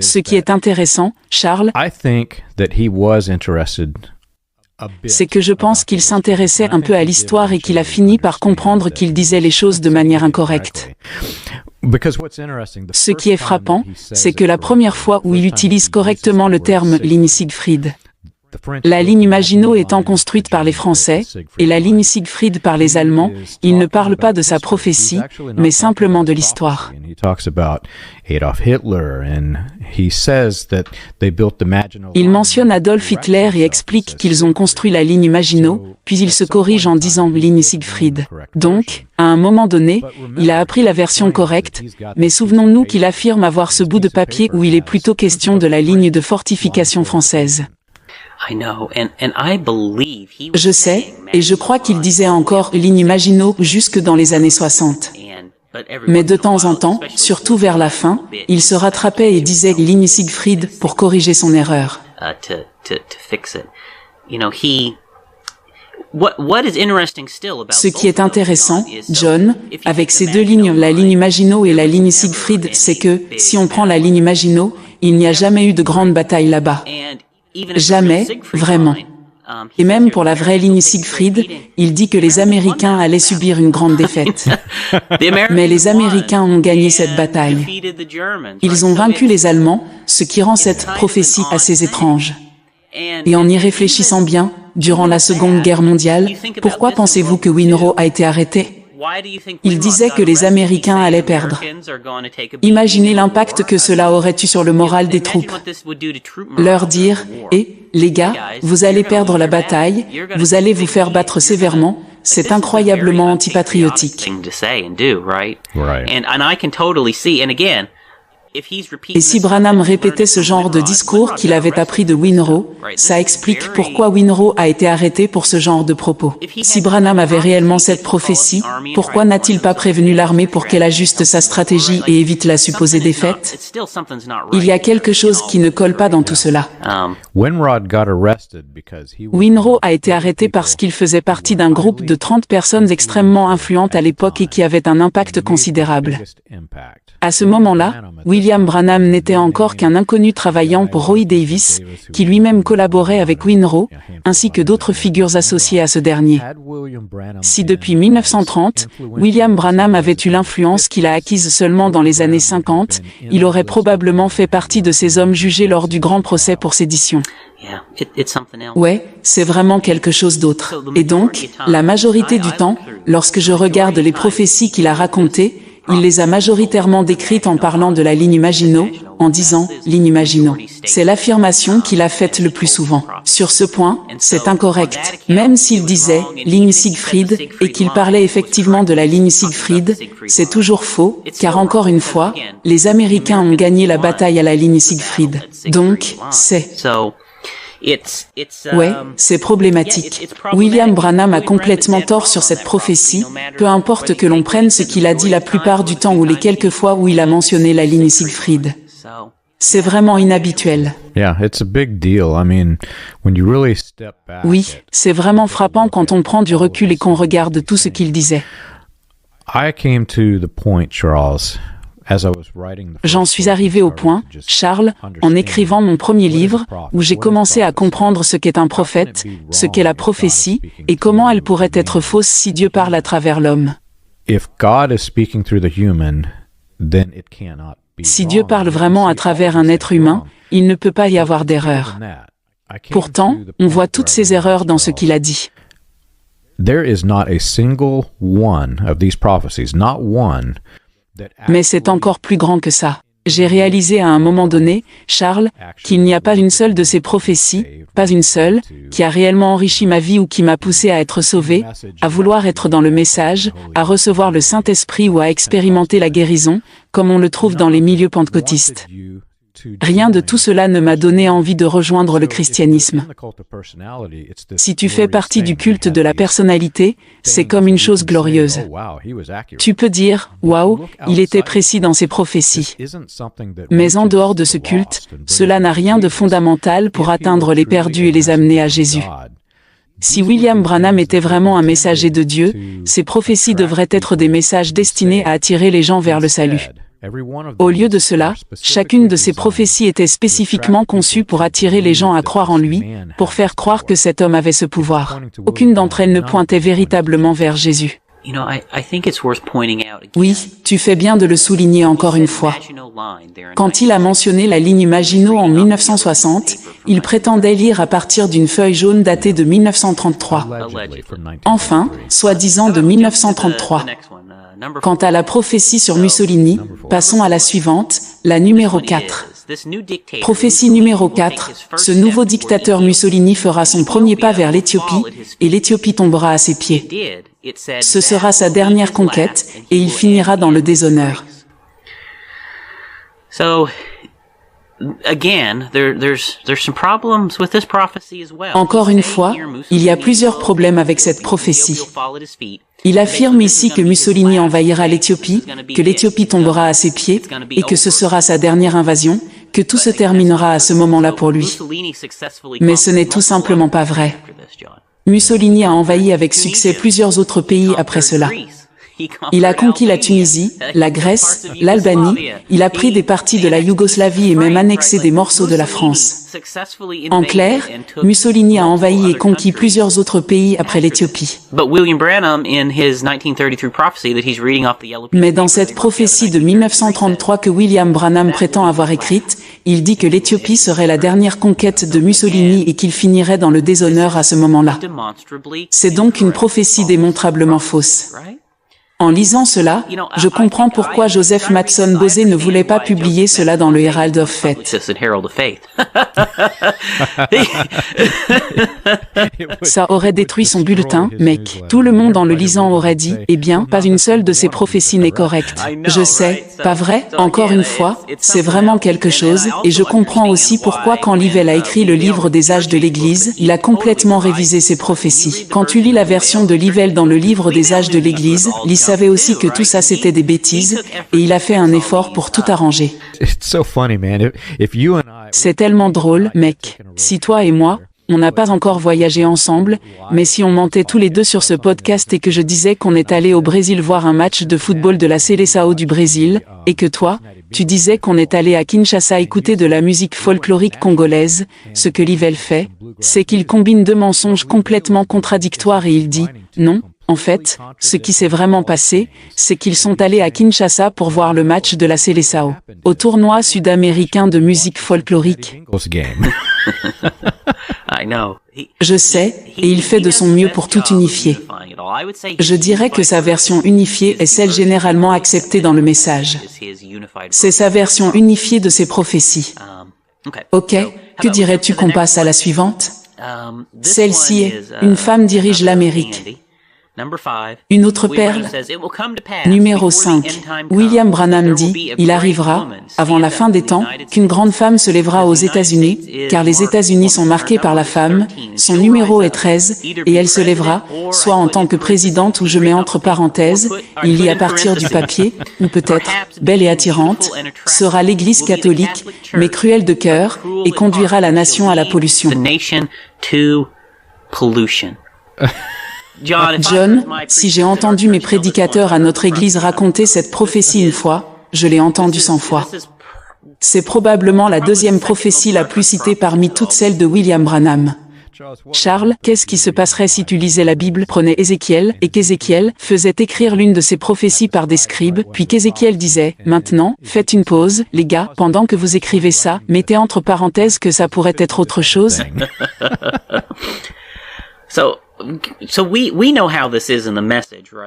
[SPEAKER 1] Ce qui est intéressant, Charles, c'est que je pense qu'il s'intéressait un peu à l'histoire et qu'il a fini par comprendre qu'il disait les choses de manière incorrecte. Ce qui est frappant, c'est que la première fois où il utilise correctement le terme « ligne Siegfried », la ligne Maginot étant construite par les Français, et la ligne Siegfried par les Allemands, il ne parle pas de sa prophétie, mais simplement de l'histoire. Il mentionne Adolf Hitler et explique qu'ils ont construit la ligne Maginot, puis il se corrige en disant ligne Siegfried. Donc, à un moment donné, il a appris la version correcte, mais souvenons-nous qu'il affirme avoir ce bout de papier où il est plutôt question de la ligne de fortification française. Je sais, et je crois qu'il disait encore ligne Maginot jusque dans les années 60. Mais de temps en temps, surtout vers la fin, il se rattrapait et disait ligne Siegfried pour corriger son erreur. Ce qui est intéressant, John, avec ces deux lignes, la ligne Maginot et la ligne Siegfried, c'est que, si on prend la ligne Maginot, il n'y a jamais eu de grande bataille là-bas. Jamais, vraiment. Et même pour la vraie ligne Siegfried, il dit que les Américains allaient subir une grande défaite. Mais les Américains ont gagné cette bataille. Ils ont vaincu les Allemands, ce qui rend cette prophétie assez étrange. Et en y réfléchissant bien, durant la Seconde Guerre mondiale, pourquoi pensez-vous que Winrow a été arrêté? Il disait que les Américains allaient perdre. Imaginez l'impact que cela aurait eu sur le moral des troupes. Leur dire, les gars, vous allez perdre la bataille, vous allez vous faire battre sévèrement, c'est incroyablement antipatriotique. Et si Branham répétait ce genre de discours qu'il avait appris de Winrow, ça explique pourquoi Winrow a été arrêté pour ce genre de propos. Si Branham avait réellement cette prophétie, pourquoi n'a-t-il pas prévenu l'armée pour qu'elle ajuste sa stratégie et évite la supposée défaite? Il y a quelque chose qui ne colle pas dans tout cela. Winrow a été arrêté parce qu'il faisait partie d'un groupe de 30 personnes extrêmement influentes à l'époque et qui avaient un impact considérable. À ce moment-là, William Branham n'était encore qu'un inconnu travaillant pour Roy Davis, qui lui-même collaborait avec Winrow, ainsi que d'autres figures associées à ce dernier. Si depuis 1930, William Branham avait eu l'influence qu'il a acquise seulement dans les années 50, il aurait probablement fait partie de ces hommes jugés lors du grand procès pour sédition. Ouais, c'est vraiment quelque chose d'autre. Et donc, la majorité du temps, lorsque je regarde les prophéties qu'il a racontées, il les a majoritairement décrites en parlant de la ligne Maginot, en disant « ligne Maginot ». C'est l'affirmation qu'il a faite le plus souvent. Sur ce point, c'est incorrect. Même s'il disait « ligne Siegfried » et qu'il parlait effectivement de la ligne Siegfried, c'est toujours faux, car encore une fois, les Américains ont gagné la bataille à la ligne Siegfried. Donc, c'est... Ouais, c'est problématique. William Branham a complètement tort sur cette prophétie, peu importe que l'on prenne ce qu'il a dit la plupart du temps ou les quelques fois où il a mentionné la ligne Siegfried. C'est vraiment inhabituel. Oui, c'est vraiment frappant quand on prend du recul et qu'on regarde tout ce qu'il disait. J'en suis arrivé au point, Charles, en écrivant mon premier livre, où j'ai commencé à comprendre ce qu'est un prophète, ce qu'est la prophétie, et comment elle pourrait être fausse si Dieu parle à travers l'homme. Si Dieu parle vraiment à travers un être humain, il ne peut pas y avoir d'erreur. Pourtant, on voit toutes ces erreurs dans ce qu'il a dit. Mais c'est encore plus grand que ça. J'ai réalisé à un moment donné, Charles, qu'il n'y a pas une seule de ces prophéties, pas une seule, qui a réellement enrichi ma vie ou qui m'a poussé à être sauvé, à vouloir être dans le message, à recevoir le Saint-Esprit ou à expérimenter la guérison, comme on le trouve dans les milieux pentecôtistes. Rien de tout cela ne m'a donné envie de rejoindre le christianisme. Si tu fais partie du culte de la personnalité, c'est comme une chose glorieuse. Tu peux dire, « Waouh, il était précis dans ses prophéties ». Mais en dehors de ce culte, cela n'a rien de fondamental pour atteindre les perdus et les amener à Jésus. Si William Branham était vraiment un messager de Dieu, ses prophéties devraient être des messages destinés à attirer les gens vers le salut. Au lieu de cela, chacune de ces prophéties était spécifiquement conçue pour attirer les gens à croire en lui, pour faire croire que cet homme avait ce pouvoir. Aucune d'entre elles ne pointait véritablement vers Jésus. Oui, tu fais bien de le souligner encore une fois. Quand il a mentionné la ligne Maginot en 1960, il prétendait lire à partir d'une feuille jaune datée de 1933. Enfin, soi-disant de 1933. Quant à la prophétie sur Mussolini, passons à la suivante, la numéro 4. Prophétie numéro 4, ce nouveau dictateur Mussolini fera son premier pas vers l'Éthiopie, et l'Éthiopie tombera à ses pieds. Ce sera sa dernière conquête, et il finira dans le déshonneur. Encore une fois, il y a plusieurs problèmes avec cette prophétie. Il affirme ici que Mussolini envahira l'Éthiopie, que l'Éthiopie tombera à ses pieds, et que ce sera sa dernière invasion, que tout se terminera à ce moment-là pour lui. Mais ce n'est tout simplement pas vrai. Mussolini a envahi avec succès plusieurs autres pays après cela. Il a conquis la Tunisie, la Grèce, l'Albanie, il a pris des parties de la Yougoslavie et même annexé des morceaux de la France. En clair, Mussolini a envahi et conquis plusieurs autres pays après l'Éthiopie. Mais dans cette prophétie de 1933 que William Branham prétend avoir écrite, il dit que l'Éthiopie serait la dernière conquête de Mussolini et qu'il finirait dans le déshonneur à ce moment-là. C'est donc une prophétie démontrablement fausse. En lisant cela, je comprends pourquoi Joseph Matson Bosé ne voulait pas publier cela dans le Herald of Faith. Ça aurait détruit son bulletin, mec. Tout le monde en le lisant aurait dit, eh bien, pas une seule de ces prophéties n'est correcte. Je sais, pas vrai? Encore une fois, c'est vraiment quelque chose, et je comprends aussi pourquoi quand Livell a écrit le livre des âges de l'Église, il a complètement révisé ses prophéties. Quand tu lis la version de Livell dans le livre des âges de l'Église, il savait aussi que tout ça c'était des bêtises, et il a fait un effort pour tout arranger. C'est tellement drôle, mec. Si toi et moi, on n'a pas encore voyagé ensemble, mais si on mentait tous les deux sur ce podcast et que je disais qu'on est allé au Brésil voir un match de football de la Seleção du Brésil, et que toi, tu disais qu'on est allé à Kinshasa écouter de la musique folklorique congolaise, ce que Livell fait, c'est qu'il combine deux mensonges complètement contradictoires et il dit, non. En fait, ce qui s'est vraiment passé, c'est qu'ils sont allés à Kinshasa pour voir le match de la Seleção, au tournoi sud-américain de musique folklorique. Je sais, et il fait de son mieux pour tout unifier. Je dirais que sa version unifiée est celle généralement acceptée dans le message. C'est sa version unifiée de ses prophéties. Ok, que dirais-tu qu'on passe à la suivante? Celle-ci est « Une femme dirige l'Amérique ». Une autre perle. Numéro 5. William Branham dit, il arrivera, avant la fin des temps, qu'une grande femme se lèvera aux États-Unis, car les États-Unis sont marqués par la femme, son numéro est 13, et elle se lèvera, soit en tant que présidente ou je mets entre parenthèses, il lit à partir du papier, ou peut-être, belle et attirante, sera l'Église catholique, mais cruelle de cœur, et conduira la nation à la pollution. John, si j'ai entendu mes prédicateurs à notre église raconter cette prophétie une fois, je l'ai entendue 100 fois. C'est probablement la deuxième prophétie la plus citée parmi toutes celles de William Branham. Charles, qu'est-ce qui se passerait si tu lisais la Bible, prenais Ézéchiel, et qu'Ézéchiel faisait écrire l'une de ses prophéties par des scribes, puis qu'Ézéchiel disait, maintenant, faites une pause, les gars, pendant que vous écrivez ça, mettez entre parenthèses que ça pourrait être autre chose.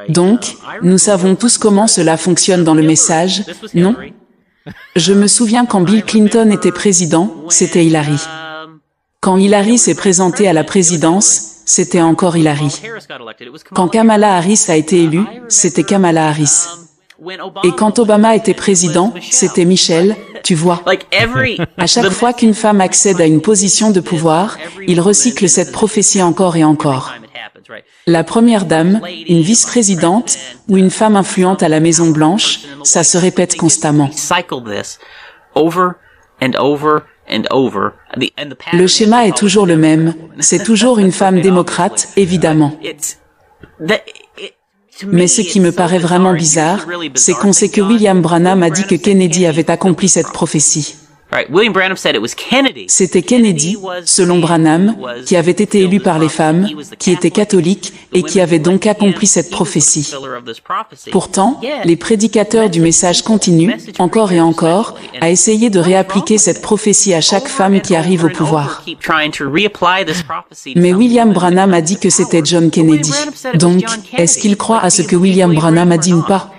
[SPEAKER 1] Donc, nous savons tous comment cela fonctionne dans le message, non? Je me souviens quand Bill Clinton était président, c'était Hillary. Quand Hillary s'est présentée à la présidence, c'était encore Hillary. Quand Kamala Harris a été élue, c'était Kamala Harris. Et quand Obama était président, c'était Michelle, tu vois. À chaque fois qu'une femme accède à une position de pouvoir, il recycle cette prophétie encore et encore. La première dame, une vice-présidente ou une femme influente à la Maison-Blanche, ça se répète constamment. Le schéma est toujours le même, c'est toujours une femme démocrate, évidemment. Mais ce qui me paraît vraiment bizarre, c'est qu'on sait que William Branham a dit que Kennedy avait accompli cette prophétie. C'était Kennedy, selon Branham, qui avait été élu par les femmes, qui était catholique et qui avait donc accompli cette prophétie. Pourtant, les prédicateurs du message continuent, encore et encore, à essayer de réappliquer cette prophétie à chaque femme qui arrive au pouvoir. Mais William Branham a dit que c'était John Kennedy. Donc, est-ce qu'il croit à ce que William Branham a dit ou pas?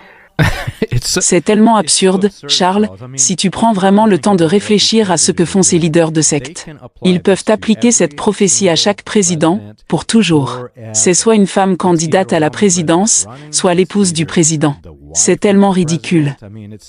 [SPEAKER 1] C'est tellement absurde, Charles, si tu prends vraiment le temps de réfléchir à ce que font ces leaders de secte. Ils peuvent appliquer cette prophétie à chaque président, pour toujours. C'est soit une femme candidate à la présidence, soit l'épouse du président. C'est tellement ridicule.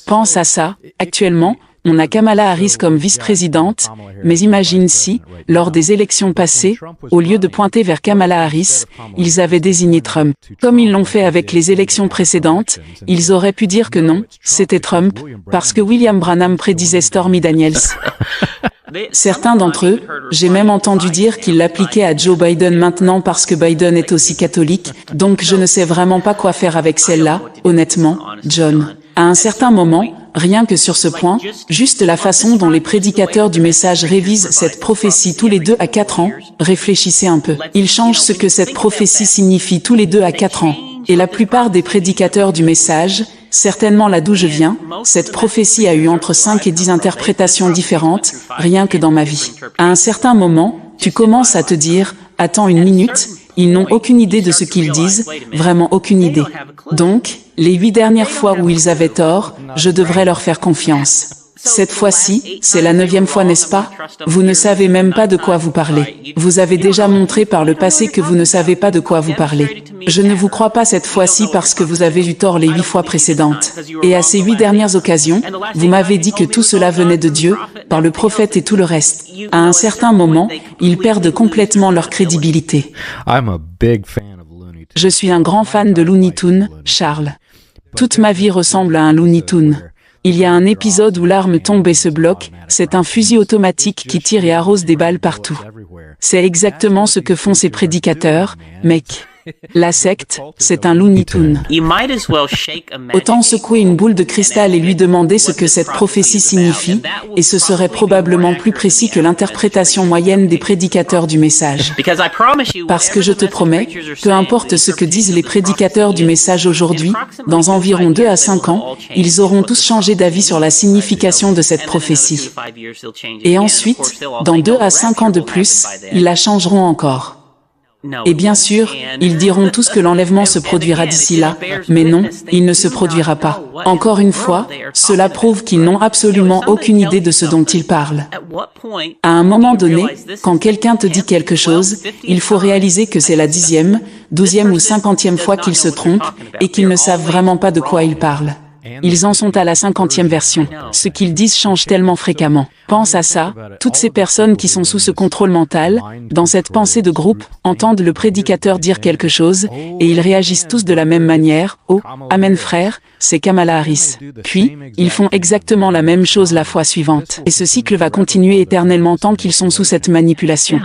[SPEAKER 1] Pense à ça, actuellement, on a Kamala Harris comme vice-présidente, mais imagine si, lors des élections passées, au lieu de pointer vers Kamala Harris, ils avaient désigné Trump. Comme ils l'ont fait avec les élections précédentes, ils auraient pu dire que non, c'était Trump, parce que William Branham prédisait Stormy Daniels. Certains d'entre eux, j'ai même entendu dire qu'ils l'appliquaient à Joe Biden maintenant parce que Biden est aussi catholique, donc je ne sais vraiment pas quoi faire avec celle-là, honnêtement, John. À un certain moment, rien que sur ce point, juste la façon dont les prédicateurs du message révisent cette prophétie tous les 2 à 4 ans, réfléchissez un peu. Ils changent ce que cette prophétie signifie tous les 2 à 4 ans. Et la plupart des prédicateurs du message, certainement là d'où je viens, cette prophétie a eu entre 5 et 10 interprétations différentes, rien que dans ma vie. À un certain moment, tu commences à te dire, attends une minute, ils n'ont aucune idée de ce qu'ils disent, vraiment aucune idée. Donc, les 8 dernières fois où ils avaient tort, je devrais leur faire confiance. Cette fois-ci, c'est la 9e fois, n'est-ce pas? Vous ne savez même pas de quoi vous parlez. Vous avez déjà montré par le passé que vous ne savez pas de quoi vous parlez. Je ne vous crois pas cette fois-ci parce que vous avez eu tort les 8 fois précédentes. Et à ces 8 dernières occasions, vous m'avez dit que tout cela venait de Dieu, par le prophète et tout le reste. À un certain moment, ils perdent complètement leur crédibilité. Je suis un grand fan de Looney Tunes, Charles. Toute ma vie ressemble à un Looney Tunes. Il y a un épisode où l'arme tombe et se bloque, c'est un fusil automatique qui tire et arrose des balles partout. C'est exactement ce que font ces prédicateurs, mec. La secte, c'est un Looney Tunes. Autant secouer une boule de cristal et lui demander ce que cette prophétie signifie, et ce serait probablement plus précis que l'interprétation moyenne des prédicateurs du message. Parce que je te promets, peu importe ce que disent les prédicateurs du message aujourd'hui, dans environ 2 à 5 ans, ils auront tous changé d'avis sur la signification de cette prophétie. Et ensuite, dans 2 à 5 ans de plus, ils la changeront encore. Et bien sûr, ils diront tous que l'enlèvement se produira d'ici là, mais non, il ne se produira pas. Encore une fois, cela prouve qu'ils n'ont absolument aucune idée de ce dont ils parlent. À un moment donné, quand quelqu'un te dit quelque chose, il faut réaliser que c'est la 10e, 12e ou 50e fois qu'ils se trompent, et qu'ils ne savent vraiment pas de quoi ils parlent. Ils en sont à la 50e version. Ce qu'ils disent change tellement fréquemment. Pense à ça, toutes ces personnes qui sont sous ce contrôle mental, dans cette pensée de groupe, entendent le prédicateur dire quelque chose, et ils réagissent tous de la même manière. Oh, amen frère, c'est Kamala Harris. Puis, ils font exactement la même chose la fois suivante. Et ce cycle va continuer éternellement tant qu'ils sont sous cette manipulation.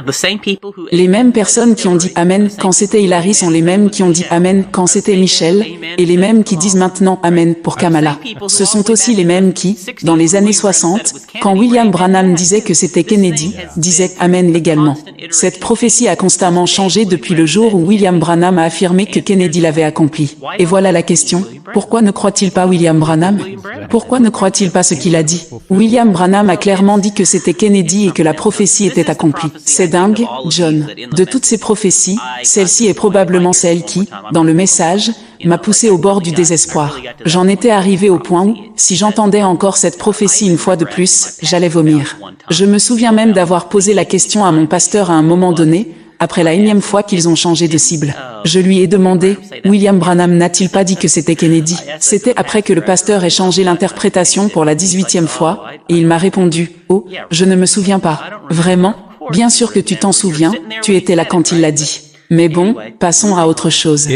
[SPEAKER 1] Les mêmes personnes qui ont dit amen quand c'était Hillary sont les mêmes qui ont dit amen quand c'était Michelle, et les mêmes qui disent maintenant amen pour Kamala. Ce sont aussi les mêmes qui, dans les années 60, quand William Branham disait que c'était Kennedy, disaient amen légalement. Cette prophétie a constamment changé depuis le jour où William Branham a affirmé que Kennedy l'avait accompli. Et voilà la question, pourquoi ne croit-il pas William Branham? Pourquoi ne croit-il pas ce qu'il a dit? William Branham a clairement dit que c'était Kennedy et que la prophétie était accomplie. C'est dingue, John. De toutes ces prophéties, celle-ci est probablement celle qui, dans le message, m'a poussé au bord du désespoir. J'en étais arrivé au point où, si j'entendais encore cette prophétie une fois de plus, j'allais vomir. Je me souviens même d'avoir posé la question à mon pasteur à un moment donné, après la 1e fois qu'ils ont changé de cible. Je lui ai demandé, William Branham n'a-t-il pas dit que c'était Kennedy? C'était après que le pasteur ait changé l'interprétation pour la 18e fois, et il m'a répondu, oh, je ne me souviens pas. Vraiment? Bien sûr que tu t'en souviens, tu étais là quand il l'a dit. Mais bon, passons à autre chose.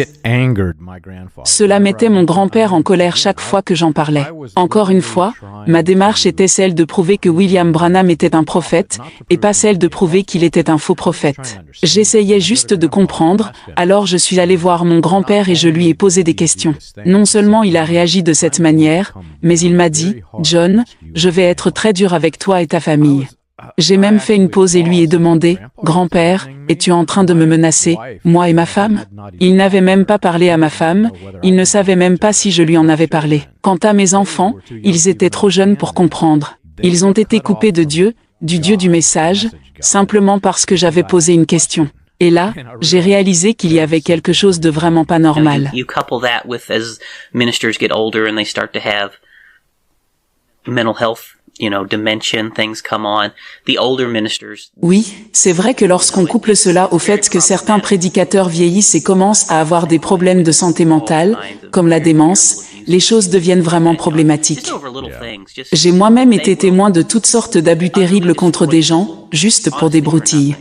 [SPEAKER 1] Cela mettait mon grand-père en colère chaque fois que j'en parlais. Encore une fois, ma démarche était celle de prouver que William Branham était un prophète, et pas celle de prouver qu'il était un faux prophète. J'essayais juste de comprendre, alors je suis allé voir mon grand-père et je lui ai posé des questions. Non seulement il a réagi de cette manière, mais il m'a dit, « John, je vais être très dur avec toi et ta famille. » J'ai même fait une pause et lui ai demandé, « Grand-père, es-tu en train de me menacer, moi et ma femme ?» Il n'avait même pas parlé à ma femme, il ne savait même pas si je lui en avais parlé. Quant à mes enfants, ils étaient trop jeunes pour comprendre. Ils ont été coupés de Dieu, du Dieu du message, simplement parce que j'avais posé une question. Et là, j'ai réalisé qu'il y avait quelque chose de vraiment pas normal.
[SPEAKER 3] You couple that with as ministers get older and they start to have mental health, dementia, things come on. The older ministers.
[SPEAKER 1] Oui, c'est vrai que lorsqu'on couple cela au fait que certains prédicateurs vieillissent et commencent à avoir des problèmes de santé mentale, comme la démence, les choses deviennent vraiment problématiques. J'ai moi-même été témoin de toutes sortes d'abus terribles contre des gens, juste pour des broutilles.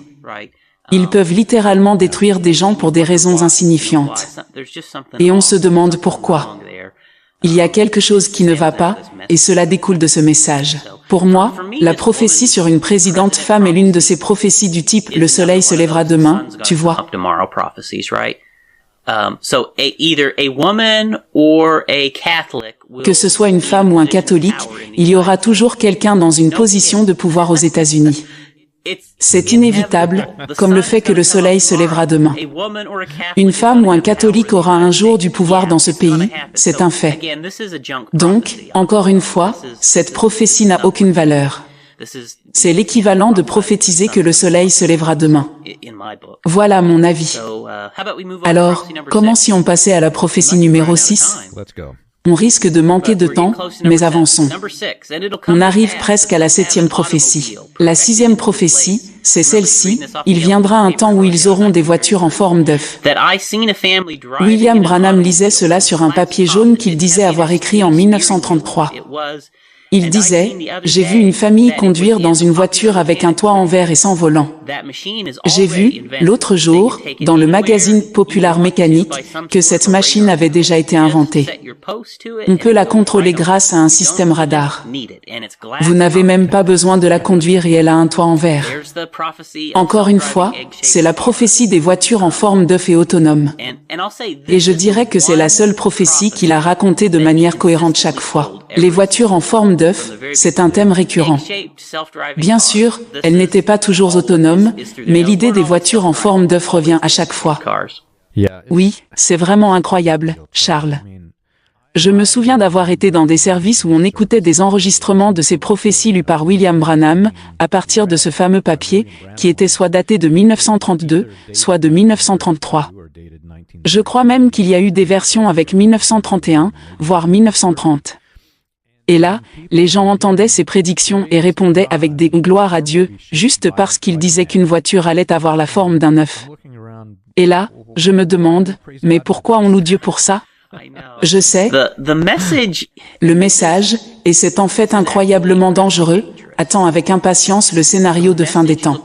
[SPEAKER 1] Ils peuvent littéralement détruire des gens pour des raisons insignifiantes. Et on se demande pourquoi. Il y a quelque chose qui ne va pas, et cela découle de ce message. Pour moi, la prophétie sur une présidente femme est l'une de ces prophéties du type « le soleil se lèvera demain », tu vois. Que ce soit une femme ou un catholique, il y aura toujours quelqu'un dans une position de pouvoir aux États-Unis. C'est inévitable, comme le fait que le soleil se lèvera demain. Une femme ou un catholique aura un jour du pouvoir dans ce pays, c'est un fait. Donc, encore une fois, cette prophétie n'a aucune valeur. C'est l'équivalent de prophétiser que le soleil se lèvera demain. Voilà mon avis. Alors, comment si on passait à la prophétie numéro 6 ? On risque de manquer de temps, mais avançons. On arrive presque à la 7e prophétie. La 6e prophétie, c'est celle-ci, il viendra un temps où ils auront des voitures en forme d'œuf. William Branham lisait cela sur un papier jaune qu'il disait avoir écrit en 1933. Il disait, « J'ai vu une famille conduire dans une voiture avec un toit en verre et sans volant. » J'ai vu, l'autre jour, dans le magazine Popular Mécanique, que cette machine avait déjà été inventée. On peut la contrôler grâce à un système radar. Vous n'avez même pas besoin de la conduire et elle a un toit en verre. Encore une fois, c'est la prophétie des voitures en forme d'œuf et autonomes. Et je dirais que c'est la seule prophétie qu'il a racontée de manière cohérente chaque fois. Les voitures en forme d'œuf, c'est un thème récurrent. Bien sûr, elles n'étaient pas toujours autonomes, mais l'idée des voitures en forme d'œuf revient à chaque fois. Oui, c'est vraiment incroyable, Charles. Je me souviens d'avoir été dans des services où on écoutait des enregistrements de ces prophéties lues par William Branham, à partir de ce fameux papier, qui était soit daté de 1932, soit de 1933. Je crois même qu'il y a eu des versions avec 1931, voire 1930. Et là, les gens entendaient ces prédictions et répondaient avec des « gloires à Dieu », juste parce qu'ils disaient qu'une voiture allait avoir la forme d'un œuf. Et là, je me demande, mais pourquoi on loue Dieu pour ça? Je sais, le message, et c'est en fait incroyablement dangereux, attend avec impatience le scénario de fin des temps.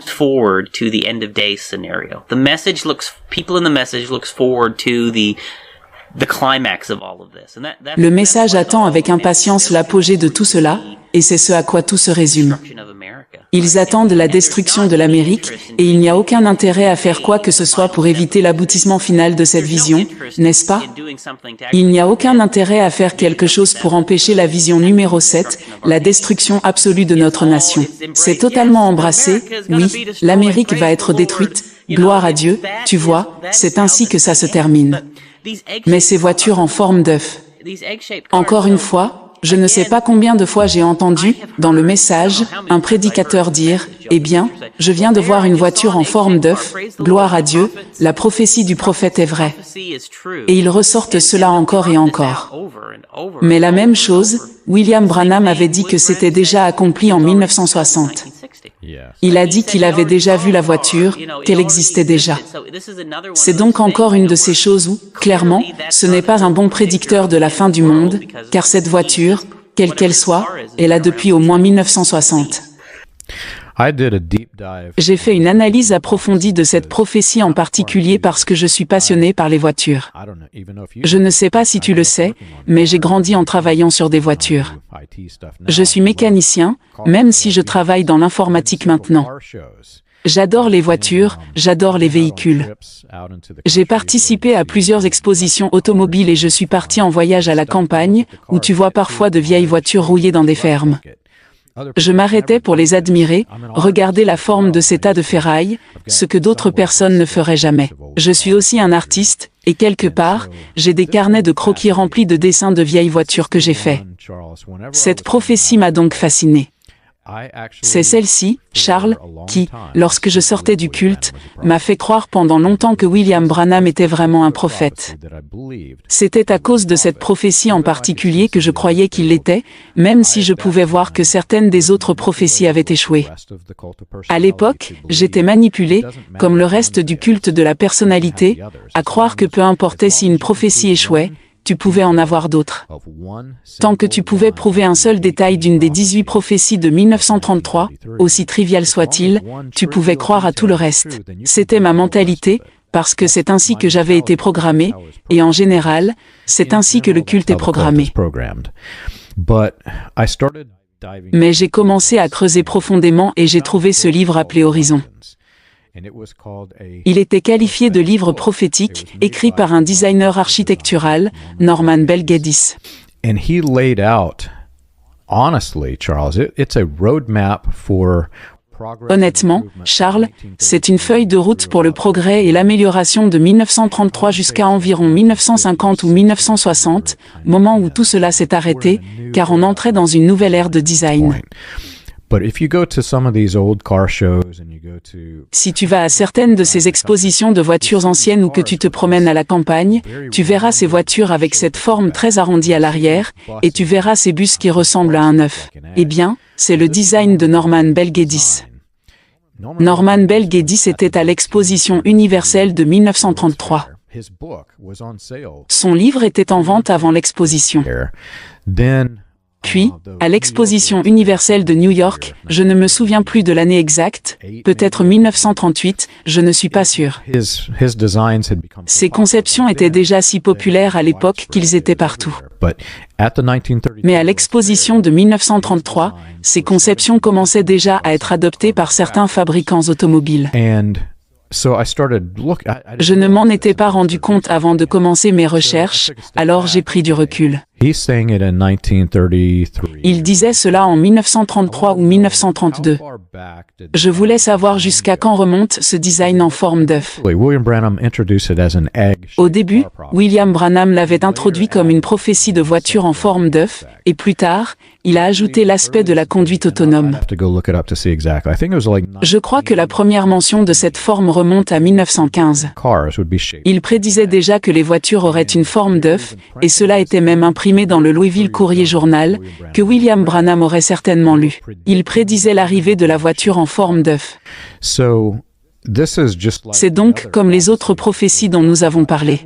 [SPEAKER 1] Le message attend avec impatience l'apogée de tout cela, et c'est ce à quoi tout se résume. Ils attendent la destruction de l'Amérique, et il n'y a aucun intérêt à faire quoi que ce soit pour éviter l'aboutissement final de cette vision, n'est-ce pas? Il n'y a aucun intérêt à faire quelque chose pour empêcher la vision numéro 7, la destruction absolue de notre nation. C'est totalement embrassé, oui, l'Amérique va être détruite, gloire à Dieu, tu vois, c'est ainsi que ça se termine. Mais ces voitures en forme d'œuf. Encore une fois, je ne sais pas combien de fois j'ai entendu, dans le message, un prédicateur dire, « Eh bien, je viens de voir une voiture en forme d'œuf, gloire à Dieu, la prophétie du prophète est vraie. » Et ils ressortent cela encore et encore. Mais la même chose, William Branham avait dit que c'était déjà accompli en 1960. Il a dit qu'il avait déjà vu la voiture, qu'elle existait déjà. C'est donc encore une de ces choses où, clairement, ce n'est pas un bon prédicteur de la fin du monde, car cette voiture, quelle qu'elle soit, est là depuis au moins 1960. J'ai fait une analyse approfondie de cette prophétie en particulier parce que je suis passionné par les voitures. Je ne sais pas si tu le sais, mais j'ai grandi en travaillant sur des voitures. Je suis mécanicien, même si je travaille dans l'informatique maintenant. J'adore les voitures, j'adore les véhicules. J'ai participé à plusieurs expositions automobiles et je suis parti en voyage à la campagne, où tu vois parfois de vieilles voitures rouillées dans des fermes. Je m'arrêtais pour les admirer, regarder la forme de ces tas de ferraille, ce que d'autres personnes ne feraient jamais. Je suis aussi un artiste, et quelque part, j'ai des carnets de croquis remplis de dessins de vieilles voitures que j'ai faits. Cette prophétie m'a donc fasciné. C'est celle-ci, Charles, qui, lorsque je sortais du culte, m'a fait croire pendant longtemps que William Branham était vraiment un prophète. C'était à cause de cette prophétie en particulier que je croyais qu'il l'était, même si je pouvais voir que certaines des autres prophéties avaient échoué. À l'époque, j'étais manipulé, comme le reste du culte de la personnalité, à croire que peu importait si une prophétie échouait, tu pouvais en avoir d'autres. Tant que tu pouvais prouver un seul détail d'une des 18 prophéties de 1933, aussi trivial soit-il, tu pouvais croire à tout le reste. C'était ma mentalité, parce que c'est ainsi que j'avais été programmé, et en général, c'est ainsi que le culte est programmé. Mais j'ai commencé à creuser profondément et j'ai trouvé ce livre appelé Horizon. Il était qualifié de livre prophétique, écrit par un designer architectural, Norman Bell Geddes.
[SPEAKER 2] And he laid out, honestly, Charles, it's a roadmap for
[SPEAKER 1] Honnêtement, Charles, c'est une feuille de route pour le progrès et l'amélioration de 1933 jusqu'à environ 1950 ou 1960, moment où tout cela s'est arrêté, car on entrait dans une nouvelle ère de design. Si tu vas à certaines de ces expositions de voitures anciennes ou que tu te promènes à la campagne, tu verras ces voitures avec cette forme très arrondie à l'arrière, et tu verras ces bus qui ressemblent à un œuf. Eh bien, c'est le design de Norman Bell Geddes. Norman Bell Geddes était à l'exposition universelle de 1933. Son livre était en vente avant l'exposition. Puis, à l'exposition universelle de New York, je ne me souviens plus de l'année exacte, peut-être 1938, je ne suis pas sûr. Ces conceptions étaient déjà si populaires à l'époque qu'ils étaient partout. Mais à l'exposition de 1933, ces conceptions commençaient déjà à être adoptées par certains fabricants automobiles. Je ne m'en étais pas rendu compte avant de commencer mes recherches, alors j'ai pris du recul. Il disait cela en 1933 ou 1932. Je voulais savoir jusqu'à quand remonte ce design en forme d'œuf. Au début, William Branham l'avait introduit comme une prophétie de voiture en forme d'œuf, et plus tard, il a ajouté l'aspect de la conduite autonome. Je crois que la première mention de cette forme remonte à 1915. Il prédisait déjà que les voitures auraient une forme d'œuf, et cela était même imprimé dans le Louisville Courier Journal, que William Branham aurait certainement lu. Il prédisait l'arrivée de la voiture en forme d'œuf. C'est donc comme les autres prophéties dont nous avons parlé.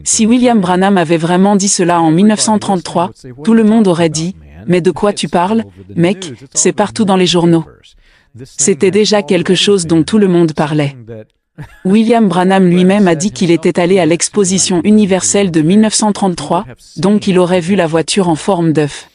[SPEAKER 1] Si William Branham avait vraiment dit cela en 1933, tout le monde aurait dit « Mais de quoi tu parles, mec, c'est partout dans les journaux ». C'était déjà quelque chose dont tout le monde parlait. William Branham lui-même a dit qu'il était allé à l'exposition universelle de 1933, donc il aurait vu la voiture en forme d'œuf.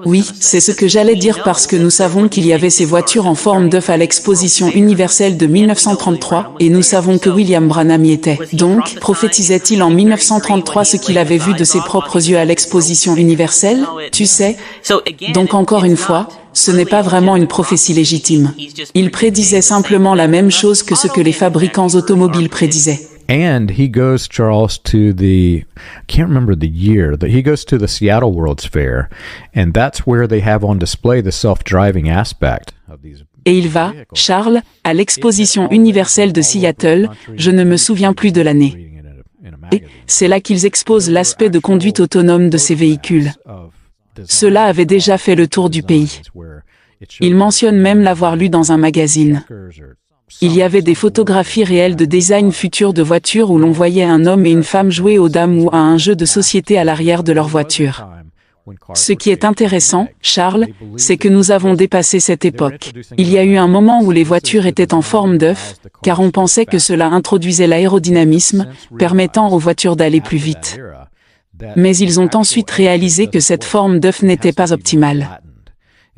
[SPEAKER 1] Oui, c'est ce que j'allais dire parce que nous savons qu'il y avait ces voitures en forme d'œuf à l'exposition universelle de 1933, et nous savons que William Branham y était. Donc, prophétisait-il en 1933 ce qu'il avait vu de ses propres yeux à l'exposition universelle? Tu sais? Donc encore une fois, ce n'est pas vraiment une prophétie légitime. Il prédisait simplement la même chose que ce que les fabricants automobiles prédisaient.
[SPEAKER 2] And he goes, Charles, to I can't remember the year, he goes to the Seattle World's Fair, and that's where they have on display the self-driving aspect of these.
[SPEAKER 1] Et il va, Charles, à l'exposition universelle de Seattle, je ne me souviens plus de l'année. Et c'est là qu'ils exposent l'aspect de conduite autonome de ces véhicules. Cela avait déjà fait le tour du pays. Il mentionne même l'avoir lu dans un magazine. Il y avait des photographies réelles de design futur de voitures où l'on voyait un homme et une femme jouer aux dames ou à un jeu de société à l'arrière de leur voiture. Ce qui est intéressant, Charles, c'est que nous avons dépassé cette époque. Il y a eu un moment où les voitures étaient en forme d'œuf, car on pensait que cela introduisait l'aérodynamisme, permettant aux voitures d'aller plus vite. Mais ils ont ensuite réalisé que cette forme d'œuf n'était pas optimale.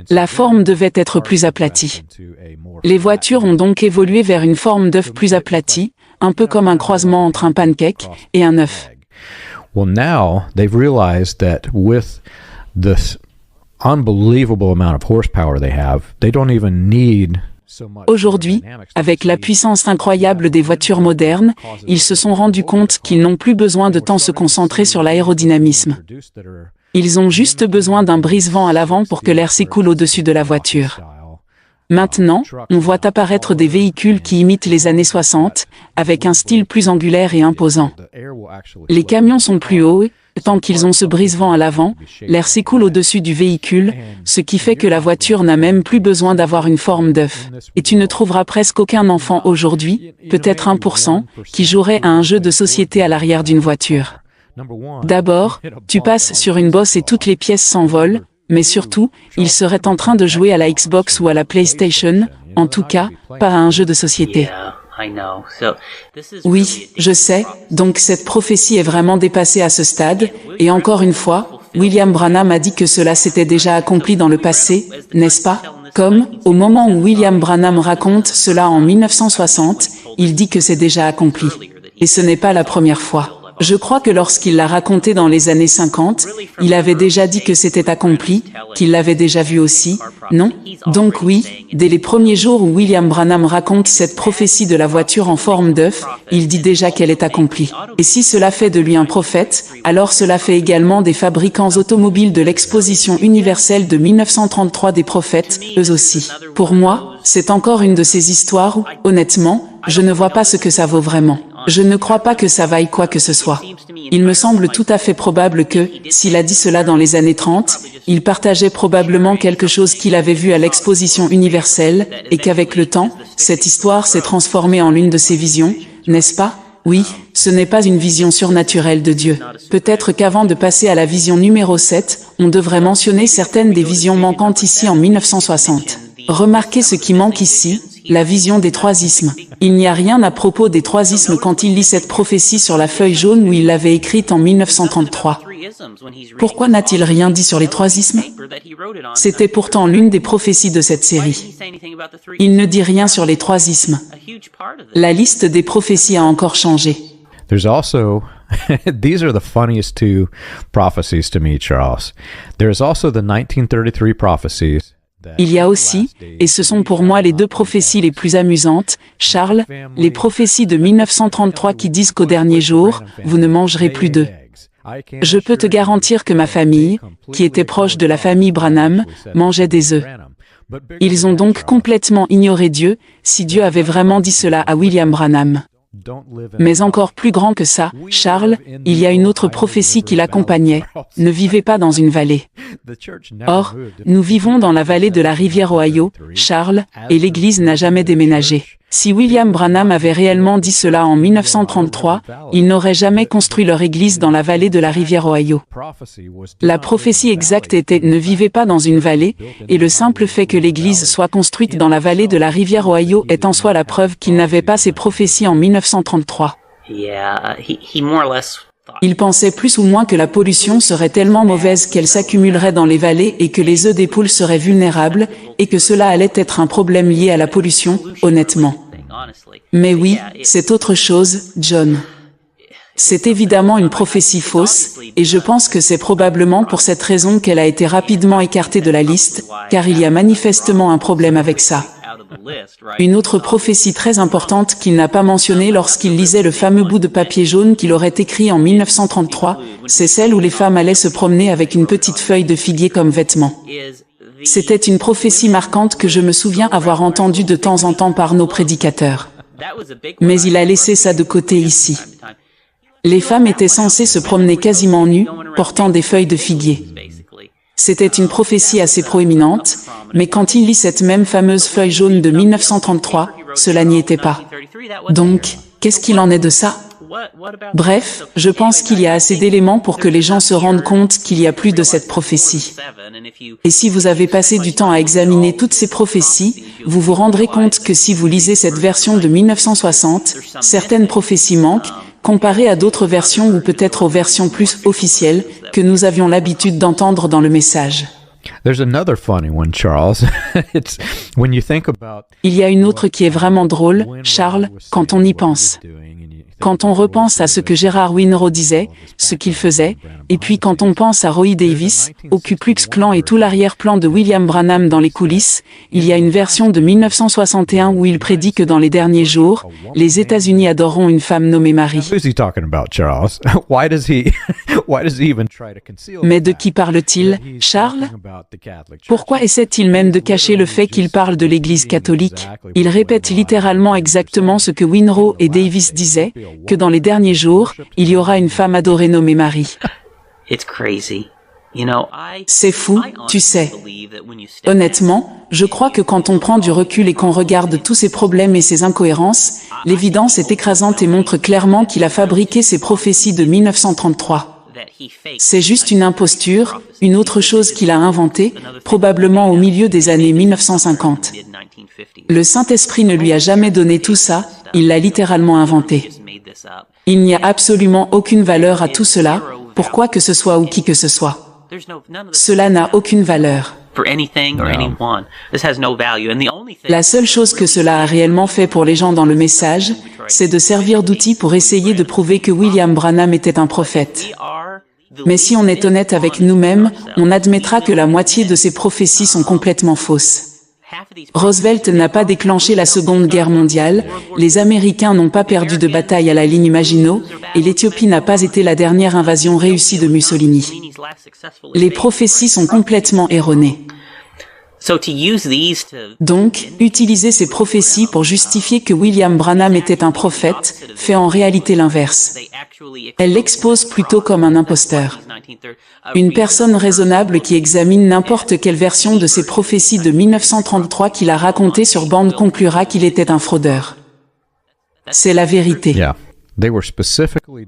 [SPEAKER 1] La forme devait être plus aplatie. Les voitures ont donc évolué vers une forme d'œuf plus aplatie, un peu comme un croisement entre un pancake et un œuf.
[SPEAKER 2] Well, now they've realized that with this unbelievable amount of horsepower they have, they don't even need so much.
[SPEAKER 1] Aujourd'hui, avec la puissance incroyable des voitures modernes, ils se sont rendus compte qu'ils n'ont plus besoin de tant se concentrer sur l'aérodynamisme. Ils ont juste besoin d'un brise-vent à l'avant pour que l'air s'écoule au-dessus de la voiture. Maintenant, on voit apparaître des véhicules qui imitent les années 60, avec un style plus angulaire et imposant. Les camions sont plus hauts, tant qu'ils ont ce brise-vent à l'avant, l'air s'écoule au-dessus du véhicule, ce qui fait que la voiture n'a même plus besoin d'avoir une forme d'œuf. Et tu ne trouveras presque aucun enfant aujourd'hui, peut-être 1%, qui jouerait à un jeu de société à l'arrière d'une voiture. D'abord, tu passes sur une bosse et toutes les pièces s'envolent, mais surtout, il serait en train de jouer à la Xbox ou à la PlayStation, en tout cas, pas à un jeu de société. Oui, je sais, donc cette prophétie est vraiment dépassée à ce stade, et encore une fois, William Branham a dit que cela s'était déjà accompli dans le passé, n'est-ce pas? Comme, au moment où William Branham raconte cela en 1960, il dit que c'est déjà accompli. Et ce n'est pas la première fois. Je crois que lorsqu'il l'a raconté dans les années 50, il avait déjà dit que c'était accompli, qu'il l'avait déjà vu aussi, non? Donc oui, dès les premiers jours où William Branham raconte cette prophétie de la voiture en forme d'œuf, il dit déjà qu'elle est accomplie. Et si cela fait de lui un prophète, alors cela fait également des fabricants automobiles de l'exposition universelle de 1933 des prophètes, eux aussi. Pour moi, c'est encore une de ces histoires où, honnêtement, je ne vois pas ce que ça vaut vraiment. Je ne crois pas que ça vaille quoi que ce soit. Il me semble tout à fait probable que, s'il a dit cela dans les années 30, il partageait probablement quelque chose qu'il avait vu à l'exposition universelle, et qu'avec le temps, cette histoire s'est transformée en l'une de ses visions, n'est-ce pas? Oui, ce n'est pas une vision surnaturelle de Dieu. Peut-être qu'avant de passer à la vision numéro 7, on devrait mentionner certaines des visions manquantes ici en 1960. Remarquez ce qui manque ici, la vision des trois ismes. Il n'y a rien à propos des trois ismes quand il lit cette prophétie sur la feuille jaune où il l'avait écrite en 1933. Pourquoi n'a-t-il rien dit sur les trois ismes? C'était pourtant l'une des prophéties de cette série. Il ne dit rien sur les trois ismes. La liste des prophéties a encore changé.
[SPEAKER 2] There's also, these are the funniest two prophecies to me, Charles. There's also the 1933 prophecies.
[SPEAKER 1] Il y a aussi, et ce sont pour moi les deux prophéties les plus amusantes, Charles, les prophéties de 1933 qui disent qu'au dernier jour, vous ne mangerez plus d'œufs. Je peux te garantir que ma famille, qui était proche de la famille Branham, mangeait des œufs. Ils ont donc complètement ignoré Dieu, si Dieu avait vraiment dit cela à William Branham. Mais encore plus grand que ça, Charles, il y a une autre prophétie qui l'accompagnait. Ne vivez pas dans une vallée. Or, nous vivons dans la vallée de la rivière Ohio, Charles, et l'Église n'a jamais déménagé. Si William Branham avait réellement dit cela en 1933, ils n'auraient jamais construit leur église dans la vallée de la rivière Ohio. La prophétie exacte était « Ne vivez pas dans une vallée », et le simple fait que l'église soit construite dans la vallée de la rivière Ohio est en soi la preuve qu'il n'avait pas ces prophéties en 1933. Il pensait plus ou moins que la pollution serait tellement mauvaise qu'elle s'accumulerait dans les vallées et que les œufs des poules seraient vulnérables, et que cela allait être un problème lié à la pollution, honnêtement. Mais oui, c'est autre chose, John. C'est évidemment une prophétie fausse, et je pense que c'est probablement pour cette raison qu'elle a été rapidement écartée de la liste, car il y a manifestement un problème avec ça. Une autre prophétie très importante qu'il n'a pas mentionnée lorsqu'il lisait le fameux bout de papier jaune qu'il aurait écrit en 1933, c'est celle où les femmes allaient se promener avec une petite feuille de figuier comme vêtement. C'était une prophétie marquante que je me souviens avoir entendue de temps en temps par nos prédicateurs. Mais il a laissé ça de côté ici. Les femmes étaient censées se promener quasiment nues, portant des feuilles de figuier. C'était une prophétie assez proéminente, mais quand il lit cette même fameuse feuille jaune de 1933, cela n'y était pas. Donc, qu'est-ce qu'il en est de ça? Bref, je pense qu'il y a assez d'éléments pour que les gens se rendent compte qu'il y a plus de cette prophétie. Et si vous avez passé du temps à examiner toutes ces prophéties, vous vous rendrez compte que si vous lisez cette version de 1960, certaines prophéties manquent, comparées à d'autres versions ou peut-être aux versions plus officielles que nous avions l'habitude d'entendre dans le message.
[SPEAKER 2] There's another funny one, Charles. It's when you think about.
[SPEAKER 1] Il y a une autre qui est vraiment drôle, Charles, quand on y pense. Quand on repense à ce que Gérard Winrow disait, ce qu'il faisait, et puis quand on pense à Roy Davis, au Ku Klux Klan et tout l'arrière-plan de William Branham dans les coulisses, il y a une version de 1961 où il prédit que dans les derniers jours, les États-Unis adoreront une femme nommée Marie.
[SPEAKER 2] Who's he talking about, Charles? Why does he even try to conceal?
[SPEAKER 1] Mais de qui parle-t-il, Charles? Pourquoi essaie-t-il même de cacher le fait qu'il parle de l'Église catholique? Il répète littéralement exactement ce que Winrow et Davis disaient, que dans les derniers jours, il y aura une femme adorée nommée Marie. C'est fou, tu sais. Honnêtement, je crois que quand on prend du recul et qu'on regarde tous ces problèmes et ces incohérences, l'évidence est écrasante et montre clairement qu'il a fabriqué ces prophéties de 1933. C'est juste une imposture, une autre chose qu'il a inventée, probablement au milieu des années 1950. Le Saint-Esprit ne lui a jamais donné tout ça, il l'a littéralement inventé. Il n'y a absolument aucune valeur à tout cela, pour quoi que ce soit ou qui que ce soit. Cela n'a aucune valeur. La seule chose que cela a réellement fait pour les gens dans le message, c'est de servir d'outil pour essayer de prouver que William Branham était un prophète. Mais si on est honnête avec nous-mêmes, on admettra que la moitié de ces prophéties sont complètement fausses. Roosevelt n'a pas déclenché la Seconde Guerre mondiale, les Américains n'ont pas perdu de bataille à la ligne Maginot, et l'Éthiopie n'a pas été la dernière invasion réussie de Mussolini. Les prophéties sont complètement erronées. Donc, utiliser ces prophéties pour justifier que William Branham était un prophète, fait en réalité l'inverse. Elle l'expose plutôt comme un imposteur. Une personne raisonnable qui examine n'importe quelle version de ces prophéties de 1933 qu'il a racontées sur bande conclura qu'il était un fraudeur. C'est la vérité.
[SPEAKER 2] Yeah.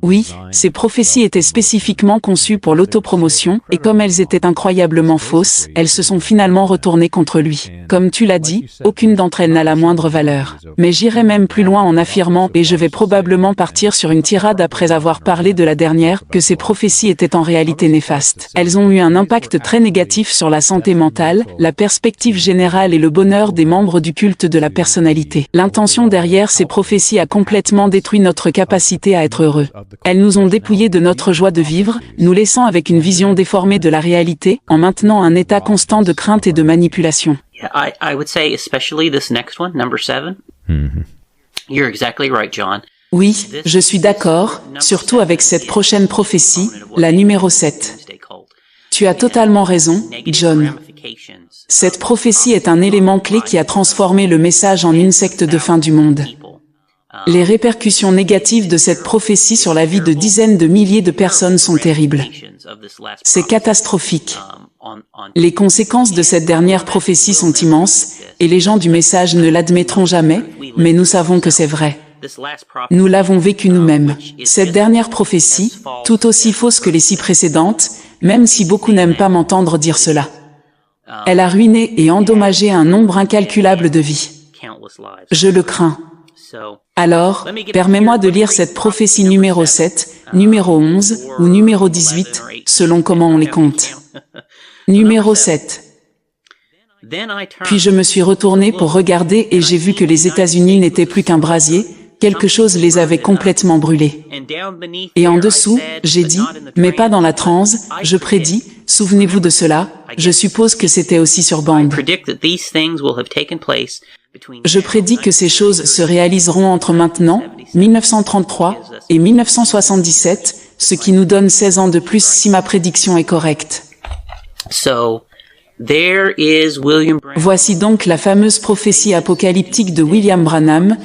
[SPEAKER 1] Oui, ces prophéties étaient spécifiquement conçues pour l'autopromotion, et comme elles étaient incroyablement fausses, elles se sont finalement retournées contre lui. Comme tu l'as dit, aucune d'entre elles n'a la moindre valeur. Mais j'irai même plus loin en affirmant, et je vais probablement partir sur une tirade après avoir parlé de la dernière, que ces prophéties étaient en réalité néfastes. Elles ont eu un impact très négatif sur la santé mentale, la perspective générale et le bonheur des membres du culte de la personnalité. L'intention derrière ces prophéties a complètement détruit notre capacité à être heureux. Elles nous ont dépouillés de notre joie de vivre, nous laissant avec une vision déformée de la réalité, en maintenant un état constant de crainte et de manipulation.
[SPEAKER 3] Yeah, I would say especially this next one, number 7. You're exactly right, John.
[SPEAKER 1] Oui, je suis d'accord, surtout avec cette prochaine prophétie, la numéro 7. Tu as totalement raison, John. Cette prophétie est un élément clé qui a transformé le message en une secte de fin du monde. Les répercussions négatives de cette prophétie sur la vie de dizaines de milliers de personnes sont terribles. C'est catastrophique. Les conséquences de cette dernière prophétie sont immenses, et les gens du message ne l'admettront jamais, mais nous savons que c'est vrai. Nous l'avons vécu nous-mêmes. Cette dernière prophétie, tout aussi fausse que les 6 précédentes, même si beaucoup n'aiment pas m'entendre dire cela. Elle a ruiné et endommagé un nombre incalculable de vies. Je le crains. Alors, permets-moi de lire cette prophétie numéro 7, numéro 11 ou numéro 18, selon comment on les compte. Numéro 7. Puis je me suis retourné pour regarder et j'ai vu que les États-Unis n'étaient plus qu'un brasier, quelque chose les avait complètement brûlés. Et en dessous, j'ai dit, mais pas dans la transe, je prédis, souvenez-vous de cela, je suppose que c'était aussi sur bande. Je prédis que ces choses se réaliseront entre maintenant, 1933, et 1977, ce qui nous donne 16 ans de plus si ma prédiction est correcte. Voici donc la fameuse prophétie apocalyptique de William Branham,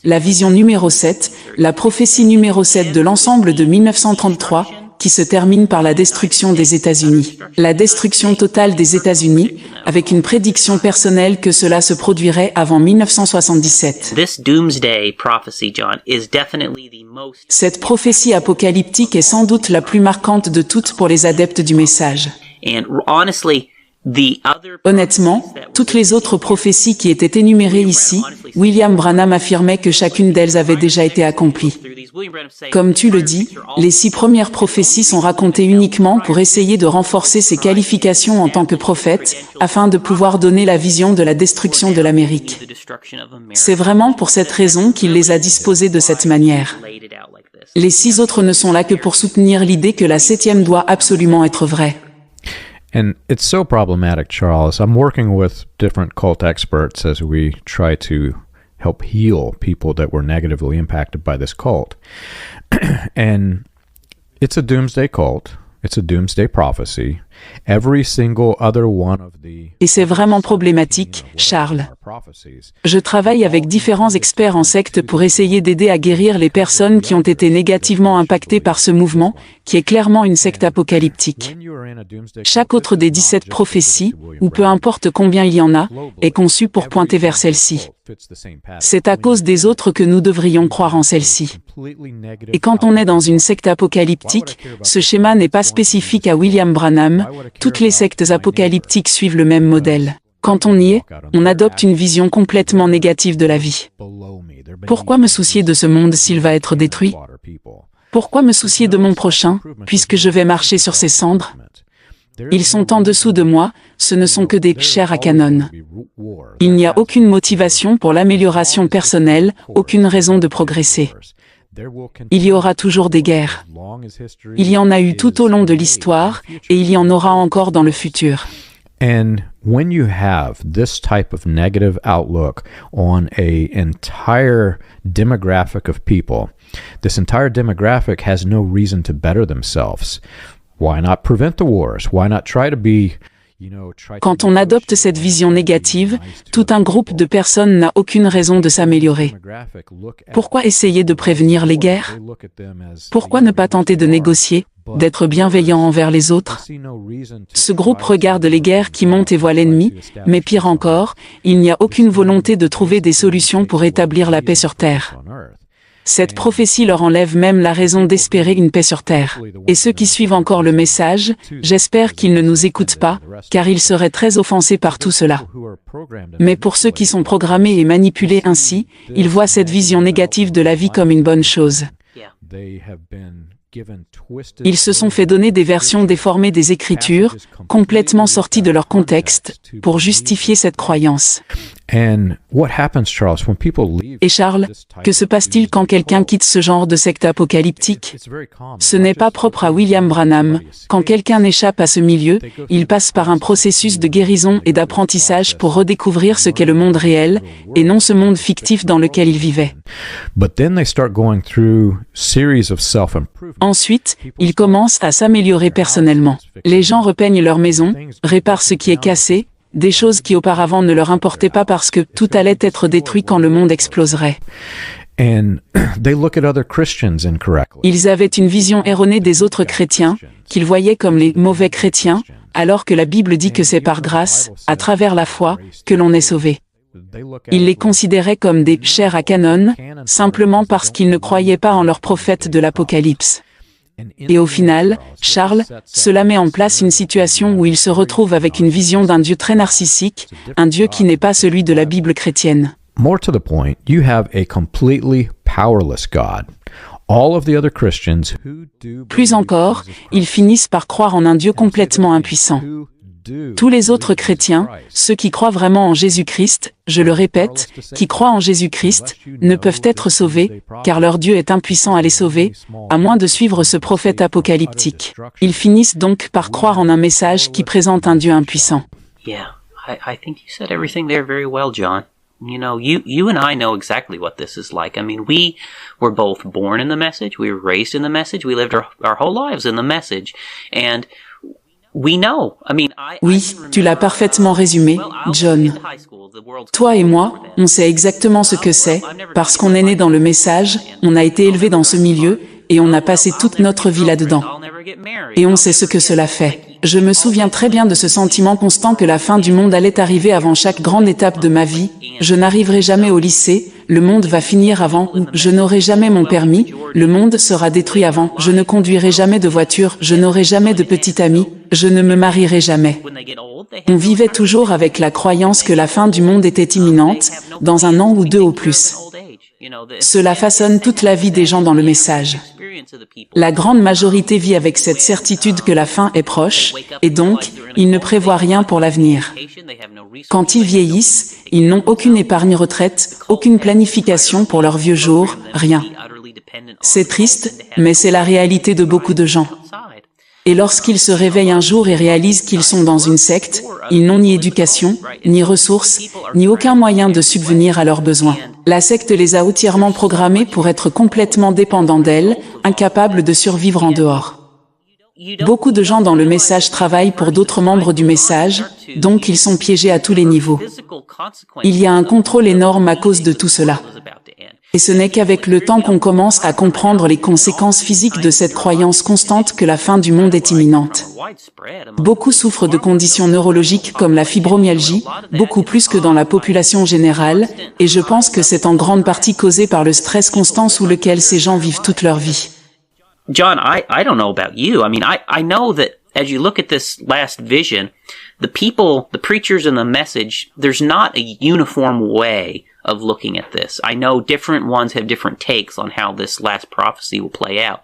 [SPEAKER 1] la vision numéro 7, la prophétie numéro 7 de l'ensemble de 1933, qui se termine par la destruction des États-Unis. La destruction totale des États-Unis, avec une prédiction personnelle que cela se produirait avant 1977. Cette prophétie apocalyptique est sans doute la plus marquante de toutes pour les adeptes du message. Honnêtement, toutes les autres prophéties qui étaient énumérées ici, William Branham affirmait que chacune d'elles avait déjà été accomplie. Comme tu le dis, les 6 premières prophéties sont racontées uniquement pour essayer de renforcer ses qualifications en tant que prophète, afin de pouvoir donner la vision de la destruction de l'Amérique. C'est vraiment pour cette raison qu'il les a disposées de cette manière. Les 6 autres ne sont là que pour soutenir l'idée que la 7e doit absolument être vraie.
[SPEAKER 2] And it's so problematic, Charles. I'm working with different cult experts as we try to help heal people that were negatively impacted by this cult. And it's a doomsday cult. It's a doomsday prophecy. Every single other one of the...
[SPEAKER 1] Et c'est vraiment problématique, Charles. Je travaille avec différents experts en secte pour essayer d'aider à guérir les personnes qui ont été négativement impactées par ce mouvement, qui est clairement une secte apocalyptique. Chaque autre des 17 prophéties, ou peu importe combien il y en a, est conçu pour pointer vers celle-ci. C'est à cause des autres que nous devrions croire en celle-ci. Et quand on est dans une secte apocalyptique, ce schéma n'est pas spécifique à William Branham, toutes les sectes apocalyptiques suivent le même modèle. Quand on y est, on adopte une vision complètement négative de la vie. Pourquoi me soucier de ce monde s'il va être détruit? Pourquoi me soucier de mon prochain, puisque je vais marcher sur ses cendres? Ils sont en dessous de moi, ce ne sont que des chairs à canon. Il n'y a aucune motivation pour l'amélioration personnelle, aucune raison de progresser. Il y aura toujours des guerres. Il y en a eu tout au long de l'histoire, et il y en aura encore dans le futur.
[SPEAKER 2] And when you have this type of negative outlook on an entire demographic of people, this entire demographic has no reason to better themselves. Why not prevent the wars? Why not try to be,
[SPEAKER 1] Quand on adopte cette vision négative, tout un groupe de personnes n'a aucune raison de s'améliorer. Pourquoi essayer de prévenir les guerres? Pourquoi ne pas tenter de négocier, d'être bienveillant envers les autres. Ce groupe regarde les guerres qui montent et voit l'ennemi, mais pire encore, il n'y a aucune volonté de trouver des solutions pour établir la paix sur Terre. Cette prophétie leur enlève même la raison d'espérer une paix sur Terre. Et ceux qui suivent encore le message, j'espère qu'ils ne nous écoutent pas, car ils seraient très offensés par tout cela. Mais pour ceux qui sont programmés et manipulés ainsi, ils voient cette vision négative de la vie comme une bonne chose. Ils se sont fait donner des versions déformées des Écritures, complètement sorties de leur contexte, pour justifier cette croyance. Et Charles, que se passe-t-il quand quelqu'un quitte ce genre de secte apocalyptique? Ce n'est pas propre à William Branham. Quand quelqu'un échappe à ce milieu, il passe par un processus de guérison et d'apprentissage pour redécouvrir ce qu'est le monde réel, et non ce monde fictif dans lequel il vivait. Ensuite, ils commencent à s'améliorer personnellement. Les gens repeignent leur maison, réparent ce qui est cassé, des choses qui auparavant ne leur importaient pas parce que tout allait être détruit quand le monde exploserait. Ils avaient une vision erronée des autres chrétiens, qu'ils voyaient comme les mauvais chrétiens, alors que la Bible dit que c'est par grâce, à travers la foi, que l'on est sauvé. Ils les considéraient comme des chairs à canon, simplement parce qu'ils ne croyaient pas en leur prophète de l'Apocalypse. Et au final, Charles, cela met en place une situation où il se retrouve avec une vision d'un Dieu très narcissique, un Dieu qui n'est pas celui de la Bible chrétienne.
[SPEAKER 2] More to the point, you have a completely powerless God. All of the other Christians who do
[SPEAKER 1] Plus encore, ils finissent par croire en un Dieu complètement impuissant. Tous les autres chrétiens, ceux qui croient vraiment en Jésus-Christ, je le répète, qui croient en Jésus-Christ, ne peuvent être sauvés, car leur Dieu est impuissant à les sauver, à moins de suivre ce prophète apocalyptique. Ils finissent donc par croire en un message qui présente un Dieu impuissant.
[SPEAKER 3] Yeah, I think you said everything there very well, John. You know, you and I know exactly what this is like. I mean, we were both born in the message, we were raised in the message, we lived our whole lives in the message, and we know. I mean,
[SPEAKER 1] Oui, tu l'as parfaitement résumé, John. Toi et moi, on sait exactement ce que c'est, parce qu'on est né dans le message, on a été élevé dans ce milieu, et on a passé toute notre vie là-dedans. Et on sait ce que cela fait. Je me souviens très bien de ce sentiment constant que la fin du monde allait arriver avant chaque grande étape de ma vie. Je n'arriverai jamais au lycée, le monde va finir avant, ou je n'aurai jamais mon permis, le monde sera détruit avant, je ne conduirai jamais de voiture, je n'aurai jamais de petit ami, je ne me marierai jamais. On vivait toujours avec la croyance que la fin du monde était imminente, dans un an ou deux au plus. Cela façonne toute la vie des gens dans le message. La grande majorité vit avec cette certitude que la fin est proche, et donc, ils ne prévoient rien pour l'avenir. Quand ils vieillissent, ils n'ont aucune épargne retraite, aucune planification pour leurs vieux jours, rien. C'est triste, mais c'est la réalité de beaucoup de gens. Et lorsqu'ils se réveillent un jour et réalisent qu'ils sont dans une secte, ils n'ont ni éducation, ni ressources, ni aucun moyen de subvenir à leurs besoins. La secte les a entièrement programmés pour être complètement dépendants d'elle, incapables de survivre en dehors. Beaucoup de gens dans le message travaillent pour d'autres membres du message, donc ils sont piégés à tous les niveaux. Il y a un contrôle énorme à cause de tout cela. Et ce n'est qu'avec le temps qu'on commence à comprendre les conséquences physiques de cette croyance constante que la fin du monde est imminente. Beaucoup souffrent de conditions neurologiques comme la fibromyalgie, beaucoup plus que dans la population générale, et je pense que c'est en grande partie causé par le stress constant sous lequel ces gens vivent toute leur vie.
[SPEAKER 3] John, I don't know about you. I mean, I know that as you look at this last vision, the people, the preachers and the message, there's not a uniform way of looking at this. I know different ones have different takes on how this last prophecy will play out.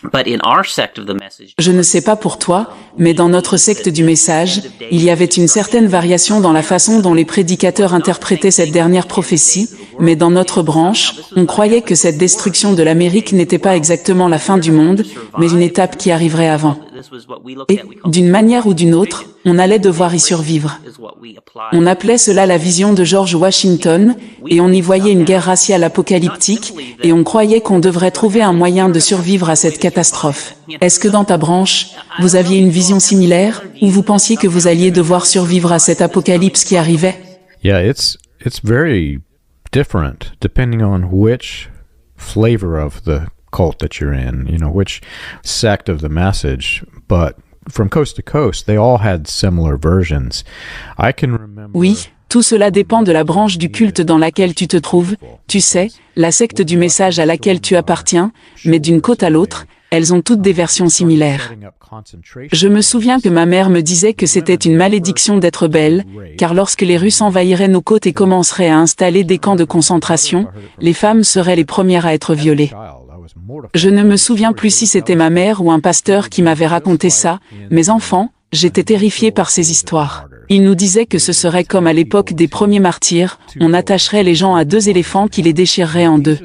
[SPEAKER 3] But in our sect of the message,
[SPEAKER 1] Je ne sais pas pour toi, mais dans notre secte du message, il y avait une certaine variation dans la façon dont les prédicateurs interprétaient cette dernière prophétie, mais dans notre branche, on croyait que cette destruction de l'Amérique n'était pas exactement la fin du monde, mais une étape qui arriverait avant. Et, d'une manière ou d'une autre, on allait devoir y survivre. On appelait cela la vision de George Washington, et on y voyait une guerre raciale apocalyptique, et on croyait qu'on devrait trouver un moyen de survivre à cette catastrophe. Est-ce que dans ta branche, vous aviez une vision similaire, ou vous pensiez que vous alliez devoir survivre à cet apocalypse qui arrivait?
[SPEAKER 2] Yeah, it's very different depending on which flavor of the cult that you're in, which sect of the message, but from coast to coast, they all had similar versions. I can remember...
[SPEAKER 1] Oui, tout cela dépend de la branche du culte dans laquelle tu te trouves, tu sais, la secte du message à laquelle tu appartiens, mais d'une côte à l'autre, elles ont toutes des versions similaires. Je me souviens que ma mère me disait que c'était une malédiction d'être belle, car lorsque les Russes envahiraient nos côtes et commenceraient à installer des camps de concentration, les femmes seraient les premières à être violées. Je ne me souviens plus si c'était ma mère ou un pasteur qui m'avait raconté ça, mais enfant, j'étais terrifiée par ces histoires. Il nous disait que ce serait comme à l'époque des premiers martyrs, on attacherait les gens à 2 éléphants qui les déchireraient en 2.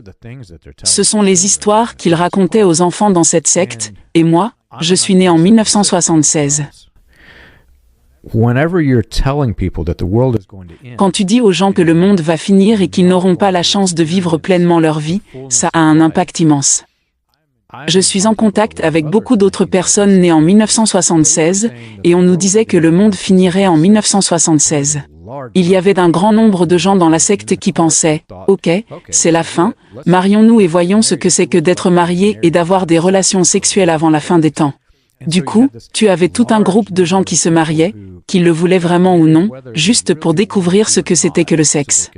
[SPEAKER 1] Ce sont les histoires qu'il racontait aux enfants dans cette secte, et moi, je suis né en 1976. Quand tu dis aux gens que le monde va finir et qu'ils n'auront pas la chance de vivre pleinement leur vie, ça a un impact immense. Je suis en contact avec beaucoup d'autres personnes nées en 1976, et on nous disait que le monde finirait en 1976. Il y avait un grand nombre de gens dans la secte qui pensaient « Ok, c'est la fin, marions-nous et voyons ce que c'est que d'être mariés et d'avoir des relations sexuelles avant la fin des temps. » Du coup, tu avais tout un groupe de gens qui se mariaient, qu'ils le voulaient vraiment ou non, juste pour découvrir ce que c'était que le sexe.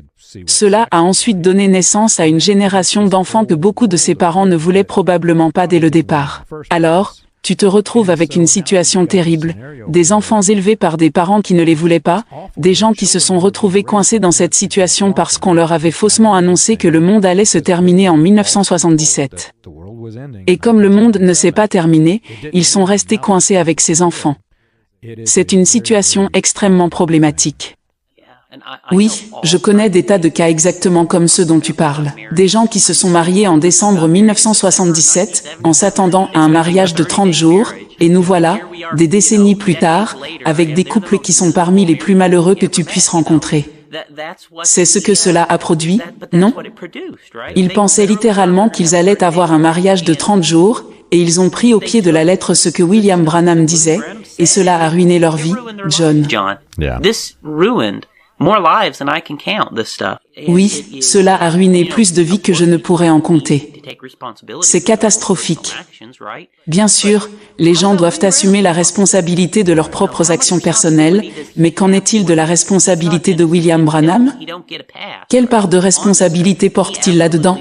[SPEAKER 1] Cela a ensuite donné naissance à une génération d'enfants que beaucoup de ses parents ne voulaient probablement pas dès le départ. Alors, tu te retrouves avec une situation terrible, des enfants élevés par des parents qui ne les voulaient pas, des gens qui se sont retrouvés coincés dans cette situation parce qu'on leur avait faussement annoncé que le monde allait se terminer en 1977. Et comme le monde ne s'est pas terminé, ils sont restés coincés avec ces enfants. C'est une situation extrêmement problématique. Oui, je connais des tas de cas exactement comme ceux dont tu parles. Des gens qui se sont mariés en décembre 1977, en s'attendant à un mariage de 30 jours, et nous voilà, des décennies plus tard, avec des couples qui sont parmi les plus malheureux que tu puisses rencontrer. C'est ce que cela a produit, non? Ils pensaient littéralement qu'ils allaient avoir un mariage de 30 jours, et ils ont pris au pied de la lettre ce que William Branham disait, et cela a ruiné leur vie, John. Oui, cela a ruiné plus de vies que je ne pourrais en compter. C'est catastrophique. Bien sûr, les gens doivent assumer la responsabilité de leurs propres actions personnelles, mais qu'en est-il de la responsabilité de William Branham? Quelle part de responsabilité porte-t-il là-dedans?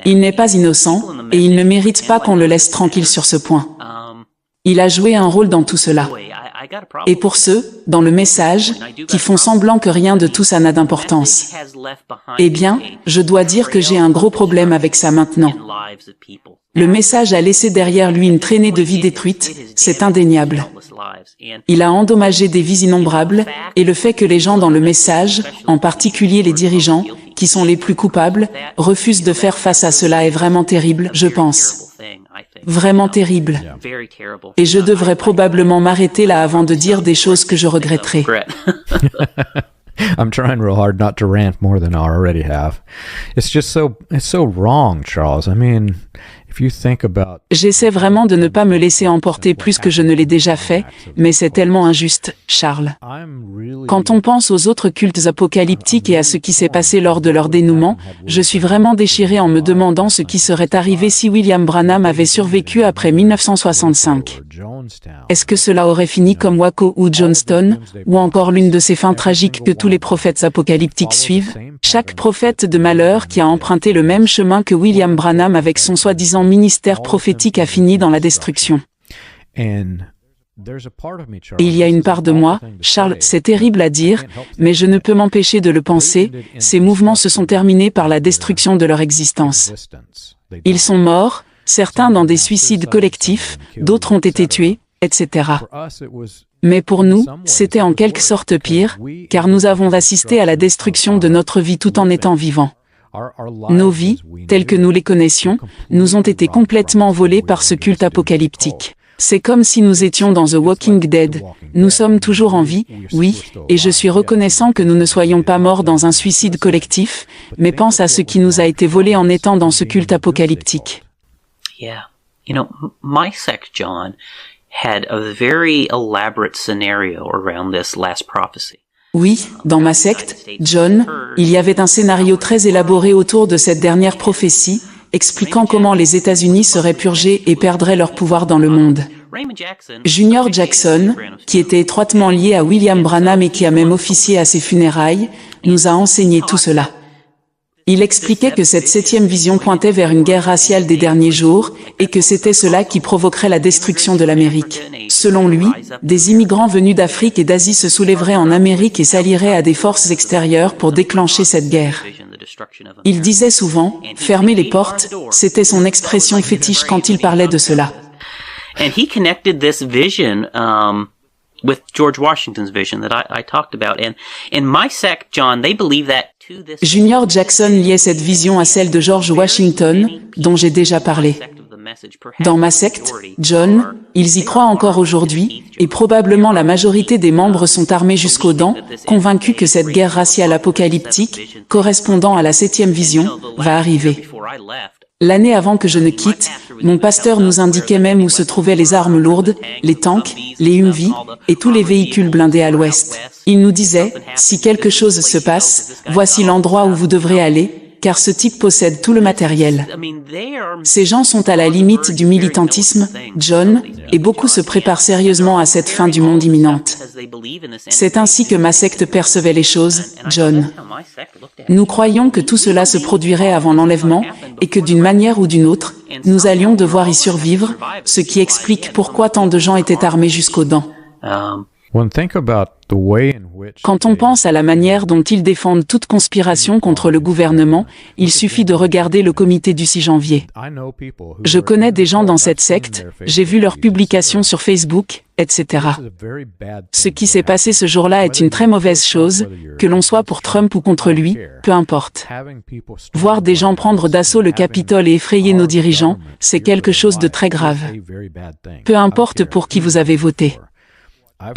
[SPEAKER 1] Il n'est pas innocent, et il ne mérite pas qu'on le laisse tranquille sur ce point. Il a joué un rôle dans tout cela. Et pour ceux, dans le message, qui font semblant que rien de tout ça n'a d'importance, eh bien, je dois dire que j'ai un gros problème avec ça maintenant. Le message a laissé derrière lui une traînée de vies détruites, c'est indéniable. Il a endommagé des vies innombrables, et le fait que les gens dans le message, en particulier les dirigeants, qui sont les plus coupables, refusent de faire face à cela est vraiment terrible, je pense. Vraiment terrible. Et je devrais probablement m'arrêter là avant de dire des choses que je regretterai.
[SPEAKER 2] I'm trying real hard not to rant more than I already have. It's so wrong, Charles. I mean, if you think about...
[SPEAKER 1] J'essaie vraiment de ne pas me laisser emporter plus que je ne l'ai déjà fait, mais c'est tellement injuste, Charles. Quand on pense aux autres cultes apocalyptiques et à ce qui s'est passé lors de leur dénouement, je suis vraiment déchiré en me demandant ce qui serait arrivé si William Branham avait survécu après 1965. Est-ce que cela aurait fini comme Waco ou Johnstown, ou encore l'une de ces fins tragiques que tous les prophètes apocalyptiques suivent? Chaque prophète de malheur qui a emprunté le même chemin que William Branham avec son soi-disant ministère prophétique a fini dans la destruction. Et il y a une part de moi, Charles, c'est terrible à dire, mais je ne peux m'empêcher de le penser, ces mouvements se sont terminés par la destruction de leur existence. Ils sont morts, certains dans des suicides collectifs, d'autres ont été tués, etc. Mais pour nous, c'était en quelque sorte pire, car nous avons assisté à la destruction de notre vie tout en étant vivants. Nos vies, telles que nous les connaissions, nous ont été complètement volées par ce culte apocalyptique. C'est comme si nous étions dans The Walking Dead. Nous sommes toujours en vie, oui, et je suis reconnaissant que nous ne soyons pas morts dans un suicide collectif, mais pense à ce qui nous a été volé en étant dans ce culte apocalyptique.
[SPEAKER 3] Yeah. You know, my sect, John, had a very elaborate scenario around this last prophecy.
[SPEAKER 1] Oui, dans ma secte, John, il y avait un scénario très élaboré autour de cette dernière prophétie, expliquant comment les États-Unis seraient purgés et perdraient leur pouvoir dans le monde. Junior Jackson, qui était étroitement lié à William Branham et qui a même officié à ses funérailles, nous a enseigné tout cela. Il expliquait que cette 7e vision pointait vers une guerre raciale des derniers jours, et que c'était cela qui provoquerait la destruction de l'Amérique. Selon lui, des immigrants venus d'Afrique et d'Asie se soulèveraient en Amérique et s'allieraient à des forces extérieures pour déclencher cette guerre. Il disait souvent « fermer les portes », c'était son expression fétiche quand il parlait de cela.
[SPEAKER 3] And he connected this vision with George Washington's vision that I talked about. And in my sect, John, they believe that to this...
[SPEAKER 1] Junior Jackson liait cette vision à celle de George Washington, dont j'ai déjà parlé. Dans ma secte, John, ils y croient encore aujourd'hui, et probablement la majorité des membres sont armés jusqu'aux dents, convaincus que cette guerre raciale apocalyptique, correspondant à la 7e vision, va arriver. L'année avant que je ne quitte, mon pasteur nous indiquait même où se trouvaient les armes lourdes, les tanks, les Humvee, et tous les véhicules blindés à l'ouest. Il nous disait, si quelque chose se passe, voici l'endroit où vous devrez aller, car ce type possède tout le matériel. Ces gens sont à la limite du militantisme, John, et beaucoup se préparent sérieusement à cette fin du monde imminente. C'est ainsi que ma secte percevait les choses, John. Nous croyions que tout cela se produirait avant l'enlèvement, et que d'une manière ou d'une autre, nous allions devoir y survivre, ce qui explique pourquoi tant de gens étaient armés jusqu'aux dents. Quand on pense à la manière dont ils défendent toute conspiration contre le gouvernement, il suffit de regarder le comité du 6 janvier. Je connais des gens dans cette secte, j'ai vu leurs publications sur Facebook, etc. Ce qui s'est passé ce jour-là est une très mauvaise chose, que l'on soit pour Trump ou contre lui, peu importe. Voir des gens prendre d'assaut le Capitole et effrayer nos dirigeants, c'est quelque chose de très grave. Peu importe pour qui vous avez voté.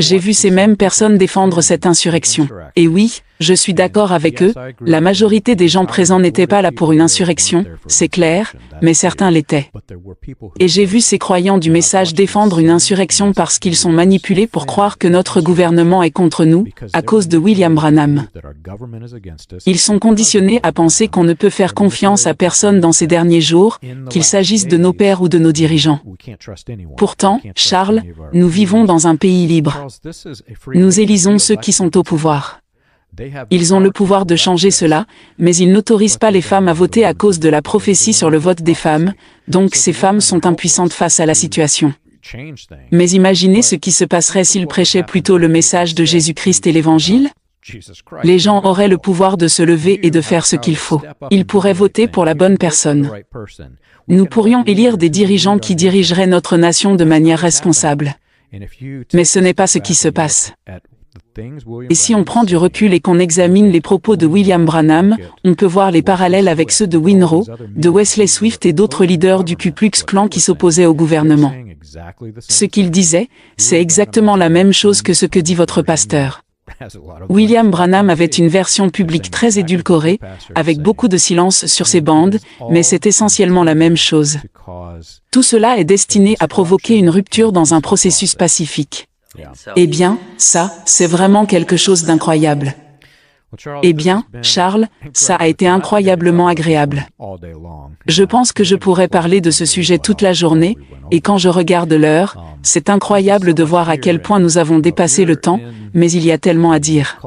[SPEAKER 1] J'ai vu ces mêmes personnes défendre cette insurrection. Et oui, je suis d'accord avec eux, la majorité des gens présents n'étaient pas là pour une insurrection, c'est clair, mais certains l'étaient. Et j'ai vu ces croyants du message défendre une insurrection parce qu'ils sont manipulés pour croire que notre gouvernement est contre nous, à cause de William Branham. Ils sont conditionnés à penser qu'on ne peut faire confiance à personne dans ces derniers jours, qu'il s'agisse de nos pères ou de nos dirigeants. Pourtant, Charles, nous vivons dans un pays libre. Nous élisons ceux qui sont au pouvoir. Ils ont le pouvoir de changer cela, mais ils n'autorisent pas les femmes à voter à cause de la prophétie sur le vote des femmes, donc ces femmes sont impuissantes face à la situation. Mais imaginez ce qui se passerait s'ils prêchaient plutôt le message de Jésus-Christ et l'Évangile. Les gens auraient le pouvoir de se lever et de faire ce qu'il faut. Ils pourraient voter pour la bonne personne. Nous pourrions élire des dirigeants qui dirigeraient notre nation de manière responsable. Mais ce n'est pas ce qui se passe. Et si on prend du recul et qu'on examine les propos de William Branham, on peut voir les parallèles avec ceux de Winrow, de Wesley Swift et d'autres leaders du Ku Klux Klan qui s'opposaient au gouvernement. Ce qu'il disait, c'est exactement la même chose que ce que dit votre pasteur. William Branham avait une version publique très édulcorée, avec beaucoup de silence sur ses bandes, mais c'est essentiellement la même chose. Tout cela est destiné à provoquer une rupture dans un processus pacifique. Eh bien, ça, c'est vraiment quelque chose d'incroyable. Eh bien, Charles, ça a été incroyablement agréable. Je pense que je pourrais parler de ce sujet toute la journée, et quand je regarde l'heure, c'est incroyable de voir à quel point nous avons dépassé le temps, mais il y a tellement à dire.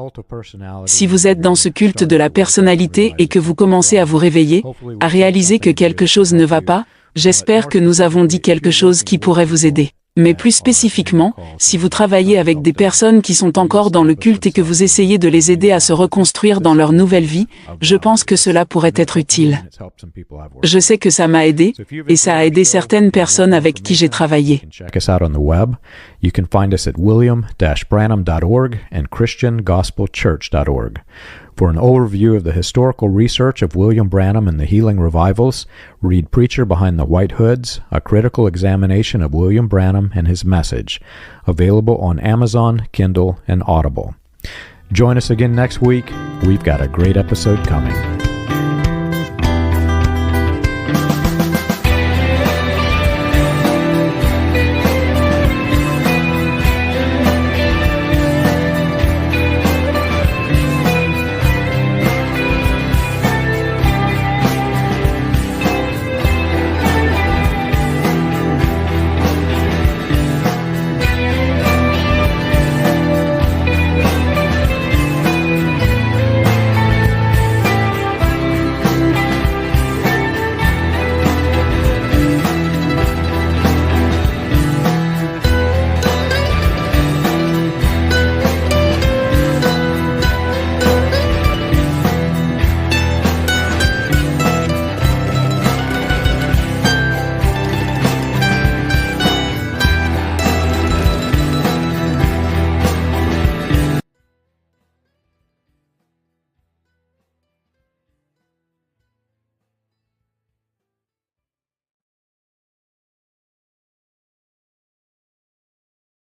[SPEAKER 1] Si vous êtes dans ce culte de la personnalité et que vous commencez à vous réveiller, à réaliser que quelque chose ne va pas, j'espère que nous avons dit quelque chose qui pourrait vous aider. Mais plus spécifiquement, si vous travaillez avec des personnes qui sont encore dans le culte et que vous essayez de les aider à se reconstruire dans leur nouvelle vie, je pense que cela pourrait être utile. Je sais que ça m'a aidé, et ça a aidé certaines personnes avec qui j'ai travaillé.
[SPEAKER 2] Check us out on the web. You can find us at william-branham.org and christiangospelchurch.org. For an overview of the historical research of William Branham and the healing revivals, read Preacher Behind the White Hoods, a critical examination of William Branham and his message, available on Amazon, Kindle, and Audible. Join us again next week. We've got a great episode coming.